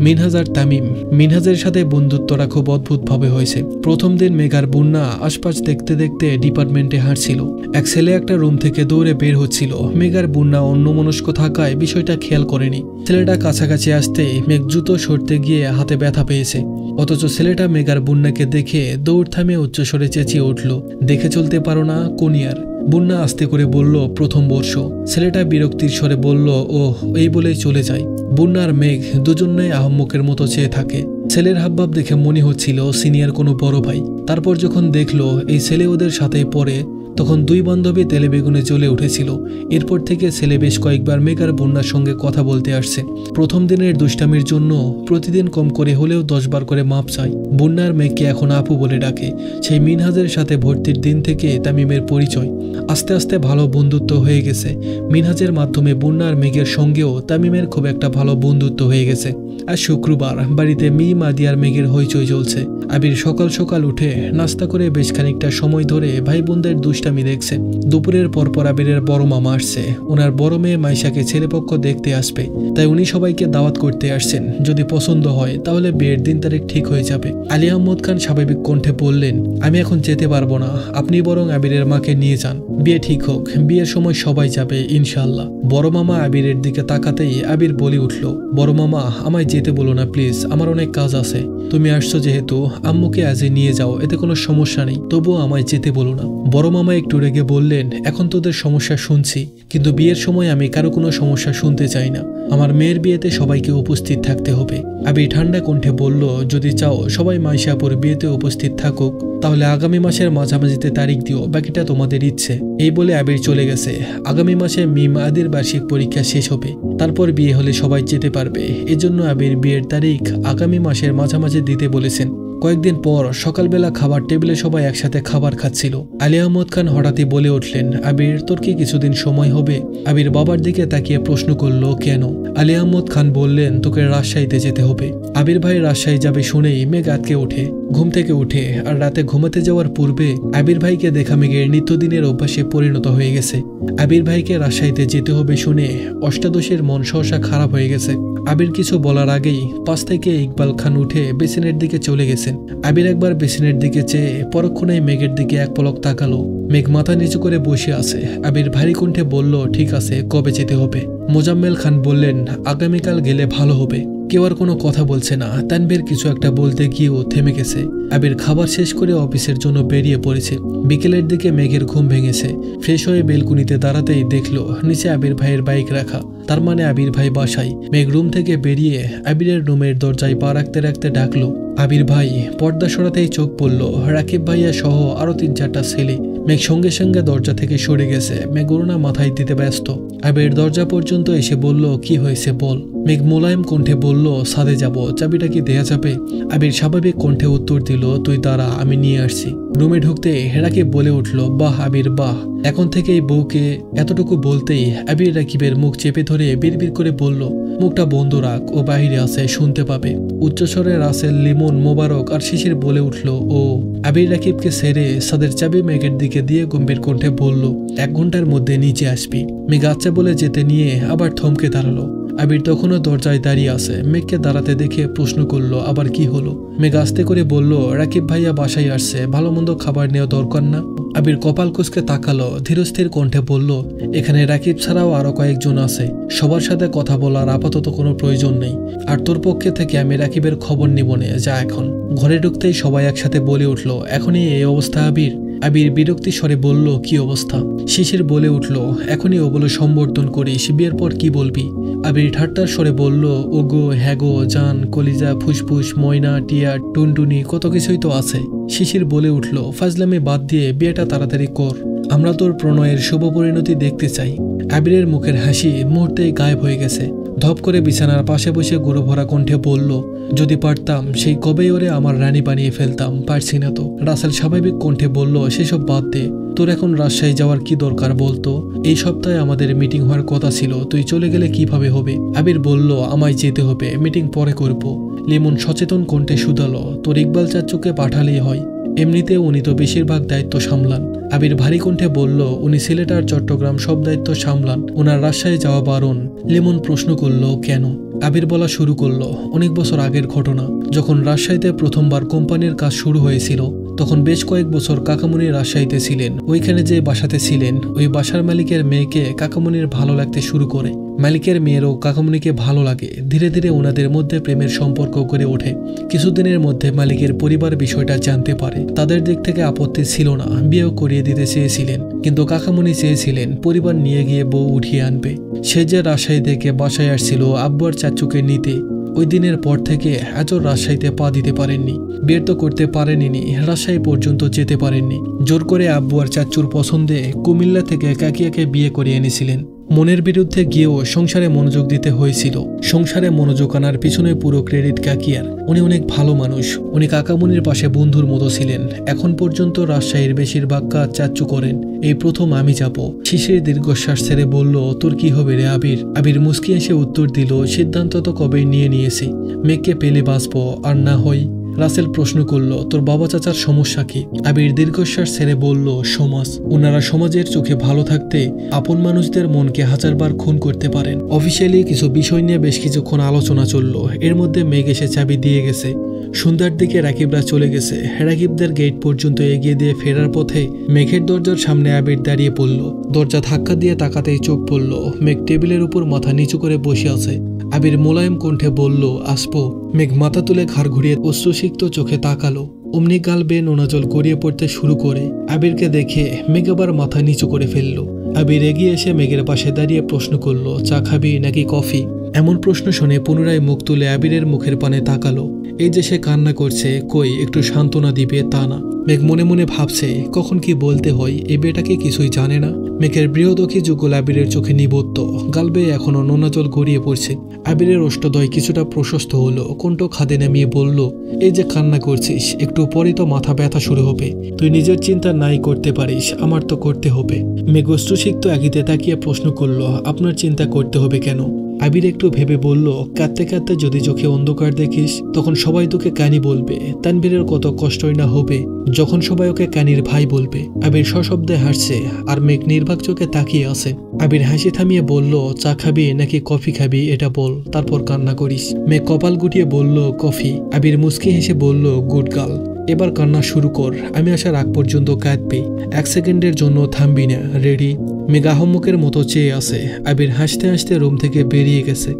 মিনহাজ আর তামিম। মিনহাজের সাথে বন্ধুত্বটা খুব অদ্ভুতভাবে হয়েছে। প্রথম দিন মেঘ আর বন্যা আশপাশ দেখতে দেখতে ডিপার্টমেন্টে হাঁটছিল। এক ছেলে একটা রুম থেকে দৌড়ে বের হচ্ছিল। মেঘ আর বন্যা অন্যমনস্ক থাকায় বিষয়টা খেয়াল করেনি। ছেলেটা কাছাকাছি আসতেই মেঘ জুতো সরতে গিয়ে হাতে ব্যথা পেয়েছে। অথচ ছেলেটা মেঘার বন্যাকে দেখে দৌড় থামিয়ে উচ্চস্বরে চেঁচিয়ে উঠল, দেখে চলতে পারো না কোন ইয়ার? বন্যা আস্তে করে বলল, প্রথম বর্ষ। ছেলেটা বিরক্তির স্বরে বলল, ওহ, এই বলেই চলে যায়। বন্যা আর মেঘ দুজনেই আহম্মকের মতো চেয়ে থাকে। ছেলের হাবভাব দেখে মনে হচ্ছিল সিনিয়র কোনো বড় ভাই। তারপর যখন দেখলো এই ছেলে ওদের সাথেই পড়ে, তখন দুই বান্ধবী তেলে বেগুনে জ্বলে উঠেছিল। এরপর থেকে ছেলে বেশ কয়েকবার মেঘার বন্যার সঙ্গে কথা বলতে আসছে। প্রথম দিনের দুষ্টামির জন্য প্রতিদিন কম করে হলেও 10 বার করে মাপ চায়। বন্যার মেঘকে এখন আপু বলে ডাকে। সেই মিনহাজের সাথে ভর্তির দিন থেকে তামিমের পরিচয়। আস্তে আস্তে ভালো বন্ধুত্ব হয়ে গেছে। মিনহাজের মাধ্যমে বন্যার মেঘের সঙ্গেও তামিমের খুব একটা ভালো বন্ধুত্ব হয়ে গেছে। আর শুক্রবার বাড়িতে মাদিয়ার মেঘের হইচই চলছে। আবির সকাল সকাল উঠে নাস্তা করে বেশ খানিকটা সময় ধরে ভাই বোনদের দুষ্টামি দেখছে। দুপুরের পরপর আবিরের বড় মামা আসছে। ওনার বড় মেয়ে মাইশাকে ছেলেপক্ষ দেখতে আসবে, তাই উনি সবাইকে দাওয়াত করতে আসছেন। যদি পছন্দ হয় তাহলে বিয়ের দিন তারিখ ঠিক হয়ে যাবে। আলী আহমদ খান স্বাভাবিক কণ্ঠে বললেন, আমি এখন যেতে পারবো না, আপনি বরং আবিরের মাকে নিয়ে যান। বিয়ে ঠিক হোক, বিয়ের সময় সবাই যাবে ইনশাআল্লাহ। বড় মামা আবিরের দিকে তাকাতেই আবির বলে উঠল, বড় মামা আমায় যেতে বলো না প্লিজ, আমার অনেক কাজ আছে। তুমি আসছো যেহেতু আম্মুকে আজই নিয়ে যাও, এতে কোনো সমস্যা নেই, তবুও আমায় যেতে বলো না। বড় মামা একটু রেগে বললেন, এখন তোদের সমস্যা শুনছি, কিন্তু বিয়ের সময় আমি কারো কোনো সমস্যা শুনতে চাই না। আমার মেয়ের বিয়েতে সবাইকে উপস্থিত থাকতে হবে। আবির ঠান্ডা কণ্ঠে বলল, যদি চাও সবাই মাইশাপুর বিয়েতে উপস্থিত থাকুক, তাহলে আগামী মাসের মাঝামাঝিতে তারিখ দিও, বাকিটা তোমাদের ইচ্ছে। এই বলে আবির চলে গেছে। আগামী মাসে আদির বার্ষিক পরীক্ষা শেষ হবে, তারপর বিয়ে হলে সবাই যেতে পারবে। এজন্য আবির বিয়ের তারিখ আগামী মাসের মাঝামাঝি দিতে বলেছেন। কয়েকদিন পর সকালবেলা খাবার টেবিলে সবাই একসাথে খাবার খাচ্ছিল। আলী আহমদ খান হঠাৎই বলে উঠলেন, আবির তোর কি কিছুদিন সময় হবে? আবির বাবার দিকে তাকিয়ে প্রশ্ন করল, কেন? আলী আহমদ খান বললেন, তোকে রাজশাহীতে যেতে হবে। আবির ভাই রাজশাহী যাবে শুনেই মেঘ আটকে ওঠে। ঘুম থেকে উঠে আর রাতে ঘুমাতে যাওয়ার পূর্বে আবির ভাইকে দেখা মেঘের নিত্যদিনের অভ্যাসে পরিণত হয়ে গেছে। আবির ভাইকে রাজশাহীতে যেতে হবে শুনে অষ্টাদশের মন সহসা খারাপ হয়ে গেছে। আবির কিছু বলার আগেই পাশ থেকে ইকবাল খান উঠে বেসিনের দিকে চলে গেছেন। আবির একবার বেসিনের দিকে চেয়ে পরক্ষণে মেঘের দিকে এক পলক তাকালো। মেঘ মাথা নিচু করে বসে আছে। আবির ভারী কণ্ঠে বলল, ঠিক আছে, কবে যেতে হবে? মোজাম্মেল খান বললেন, আগামীকাল গেলে ভালো হবে। কেউ আর কোনো কথা বলছে না। তানভীর কিছু একটা বলতে গিয়েও থেমে গেছে। আবির খাবার শেষ করে অফিসের জন্য বেরিয়ে পড়েছে। বিকেলের দিকে মেঘের ঘুম ভেঙেছে। ফ্রেশ হয়ে বেলকুনিতে দাঁড়াতেই দেখলো নিচে আবির ভাইয়ের বাইক রাখা। তার মানে আবির ভাই বাসায়। মেঘ রুম থেকে বেরিয়ে আবিরের রুমের দরজায় পা রাখতে রাখতে ডাকলো, আবির ভাই। পর্দা সরাতেই চোখ পড়ল রাকিব ভাইয়া সহ আরো 3-4টা ছেলে। মেঘ সঙ্গে সঙ্গে দরজা থেকে সরে গেছে। মেঘ ওড়না মাথায় দিতে ব্যস্ত। আবির দরজা পর্যন্ত এসে বলল, কি হয়েছে বল। মেঘ মোলায়েম কণ্ঠে বলল, ছাদে যাব, চাবিটা কি দেয়া যাবে? আবির স্বাভাবিক কণ্ঠে উত্তর দিল, তুই দাঁড়া, আমি নিয়ে আসছি। রুমে ঢুকতে রাকিব বলে উঠল, বাহ আবির বাহ। এখন থেকে এই বউকে এতটুকু বলতেই আবির রাকিবের মুখ চেপে ধরে বিড়বিড় করে বলল, মুখটা বন্ধ রাখ, ও বাহিরে আছে, শুনতে পাবে। উচ্চস্বরে রাসেল, লিমন, মোবারক আর শিশির বলে উঠল, ও। আবির রাকিবকে ছেড়ে ছাদের চাবি মেঘের দিকে দিয়ে গম্ভীর কণ্ঠে বলল, 1 ঘন্টার মধ্যে নিচে আসবি। মেঘ আচ্ছা বলে যেতে নিয়ে আবার থমকে দাঁড়ালো। আবির তখনও দরজায় দাঁড়িয়ে আছে। মেঘকে দাঁড়াতে দেখে প্রশ্ন করলো, আবার কি হলো? মেঘ আস্তে করে বলল, রাকিব ভাইয়া বাসায় আসছে, ভালো মন্দ খাবার নেওয়া দরকার না? আবির কপাল কুঁচকে তাকালো। ধীরস্থির কণ্ঠে বলল, এখানে রাকিব ছাড়াও আরো কয়েকজন আছে, সবার সাথে কথা বলার আপাতত কোনো প্রয়োজন নেই। আর তোর পক্ষে থেকে আমি রাকিবের খবর নিব না, যা এখন। ঘরে ঢুকতেই সবাই একসাথে বলে উঠল, এখনই এই অবস্থা আবির? আবির বিরক্তি স্বরে বলল, কি অবস্থা? শিশির বলে উঠল, এখনই ওগুলো সম্বর্ধন করিস, বিয়ের পর কি বলবি? আবির ঠাট্টার স্বরে বলল, ওগো, হ্যাগো, জান, কলিজা, ফুসফুস, ময়না, টিয়া, টুনটুনি, কত কিছুই তো আছে। শিশির বলে উঠল, ফাজলামি বাদ দিয়ে বিয়েটা তাড়াতাড়ি কর, আমরা তোর প্রণয়ের শুভ পরিণতি দেখতে চাই। আবিরের মুখের হাসি মুহূর্তেই গায়েব হয়ে গেছে। ধপ করে বিছানার পাশে বসে গুঁড়ো ভরা কণ্ঠে বলল, যদি পারতাম সেই কবেই ওরে আমার রানী বানিয়ে ফেলতাম, পারছি না তো। রাসেল স্বাভাবিক কণ্ঠে বলল, সেসব বাদ দে, তোর এখন রাজশাহী যাওয়ার কি দরকার বলতো? এই সপ্তাহে আমাদের মিটিং হওয়ার কথা ছিল, তুই চলে গেলে কিভাবে হবে? আবির বলল, আমায় যেতে হবে, মিটিং পরে করব। লিমন সচেতন কণ্ঠে শুধালো, তোর ইকবাল চাচুকে পাঠালেই হয়, এমনিতে উনি তো বেশিরভাগ দায়িত্ব সামলান। আবির ভারী কণ্ঠে বলল, উনি সিলেট আর চট্টগ্রাম সব দায়িত্ব সামলান, ওনার রাজশাহী যাওয়া বারণ। লিমন প্রশ্ন করল, কেন? আবির বলা শুরু করলো, অনেক বছর আগের ঘটনা। যখন রাজশাহীতে প্রথমবার কোম্পানির কাজ শুরু হয়েছিল, তখন বেশ কয়েক বছর কাকামণি রাজশাহীতে ছিলেন। ওইখানে যে বাসাতে ছিলেন ওই বাসার মালিকের মেয়েকে কাকামণির ভালো লাগতে শুরু করে। মালিকের মেয়েরও কাকামণিকে ভালো লাগে। ধীরে ধীরে ওনাদের মধ্যে প্রেমের সম্পর্ক গড়ে ওঠে। কিছুদিনের মধ্যে মালিকের পরিবার বিষয়টা জানতে পারে। তাদের দিক থেকে আপত্তি ছিল না, বিয়েও করিয়ে দিতে চেয়েছিলেন, কিন্তু কাকামণি চেয়েছিলেন পরিবার নিয়ে গিয়ে বউ উঠিয়ে আনবে। সে যে রাজশাহী থেকে বাসায় আসছিল আব্বু আর চাচুকে নিতে, ওই দিনের পর থেকে আজও রাজশাহীতে পা দিতে পারেননি। বিয়ে তো করতে পারেননি, রাজশাহী পর্যন্ত যেতে পারেননি। জোর করে আব্বু আর চাচুর পছন্দে কুমিল্লা থেকে কাকিয়াকে বিয়ে করে এনেছিলেন। মনের বিরুদ্ধে গিয়েও সংসারে মনোযোগ দিতে হয়েছিল। সংসারে মনোযোগ আনার পিছনে পুরো ক্রেডিট কাকিয়ার। উনি অনেক ভালো মানুষ। উনি কাকামণির পাশে বন্ধুর মতো ছিলেন। এখন পর্যন্ত রাজশাহীর বেশিরভাগ কাজ চাচ্চু করেন। এই প্রথম আমি যাব। শিশির দীর্ঘশ্বাস ছেড়ে বলল, তোর কি হবে রে আবির? আবির মুস্কি এসে উত্তর দিল, সিদ্ধান্ত তো কবেই নিয়ে নিয়েছি। মেঘকে পেলে বাঁচবো, আর না হয়। রাসেল প্রশ্ন করল, তোর বাবা চাচার সমস্যা কি? আবির দীর্ঘশ্বাস ছেড়ে বলল, সমাজ। ওনারা সমাজের চোখে ভালো থাকতে আপন মানুষদের মনকে হাজারবার খুন করতে পারেন। অফিসিয়ালি কিছু বিষয় নিয়ে বেশ কিছুক্ষণ আলোচনা চলল। এর মধ্যে মেঘ এসে চাবি দিয়ে গেছে। সন্ধ্যার দিকে রাকিবরা চলে গেছে। রাকিবদের গেট পর্যন্ত এগিয়ে দিয়ে ফেরার পথে মেঘের দরজার সামনে আবির দাঁড়িয়ে পড়ল। দরজা ধাক্কা দিয়ে তাকাতেই চোখ পড়ল, মেঘ টেবিলের উপর মাথা নিচু করে বসে আছে। আবির মোলায়েম কণ্ঠে বলল, আসবো? মেঘ মাথা তুলে ঘাড় ঘুরিয়ে অশ্রুসিক্ত চোখে তাকালো। অমনি গাল বেয়ে নোনা জল গড়িয়ে পড়তে শুরু করে। আবিরকে দেখে মেঘ আবার মাথা নিচু করে ফেলল। আবির এগিয়ে এসে মেঘের পাশে দাঁড়িয়ে প্রশ্ন করল, চা খাবি নাকি কফি? এমন প্রশ্ন শুনে পুনরায় মুখ তুলে আবিরের মুখের পানে তাকালো। এই যে সে কান্না করছে, কই একটু সান্ত্বনা দিবে তা না। মেঘ মনে মনে ভাবছে কখন কি বলতে হয়, এই বেটাকে কিছুই জানে না। মেঘের বৃহদখী যুগল আবিরের চোখে নিবদ্ধ। গাল বেয়ে এখনো নোনা জল গড়িয়ে পড়ছে। আবিরের অষ্টদয় কিছুটা প্রশস্ত হলো। কণ্ঠ খাদে নামিয়ে বলল, এই যে কান্না করছিস, একটু পরই তো মাথা ব্যথা শুরু হবে। তুই নিজের চিন্তা নাই করতে পারিস, আমার তো করতে হবে। মেঘ অশ্রুসিক্ত আঘিতে তাকিয়ে প্রশ্ন করল, আপনার চিন্তা করতে হবে কেন? আবির একটু ভেবে বলল, কাঁদতে কাঁদতে যদি চোখে অন্ধকার দেখিস তখন সবাই তোকে কানি বলবে। তানভীরের কত কষ্টই না হবে যখন সবাই ওকে কানির ভাই বলবে। আবির সশব্দে হাসছে আর মেঘ নির্বাক চোখে তাকিয়ে আছে। আবির হাসি থামিয়ে বলল, চা খাবি নাকি কফি খাবি এটা বল, তারপর কান্না করিস। মেঘ কপাল গুটিয়ে বলল, কফি। আবির মুচকি হেসে বলল, গুড গার্ল, এবার কান্না শুরু কর। আমি আসার আগ পর্যন্ত কাঁদবি, 1 সেকেন্ডের জন্য থামবি না। রেডি? মেঘ আহম্মকের মতো চেয়ে আছে। আবির হাসতে হাসতে রুম থেকে বেরিয়ে গেছে।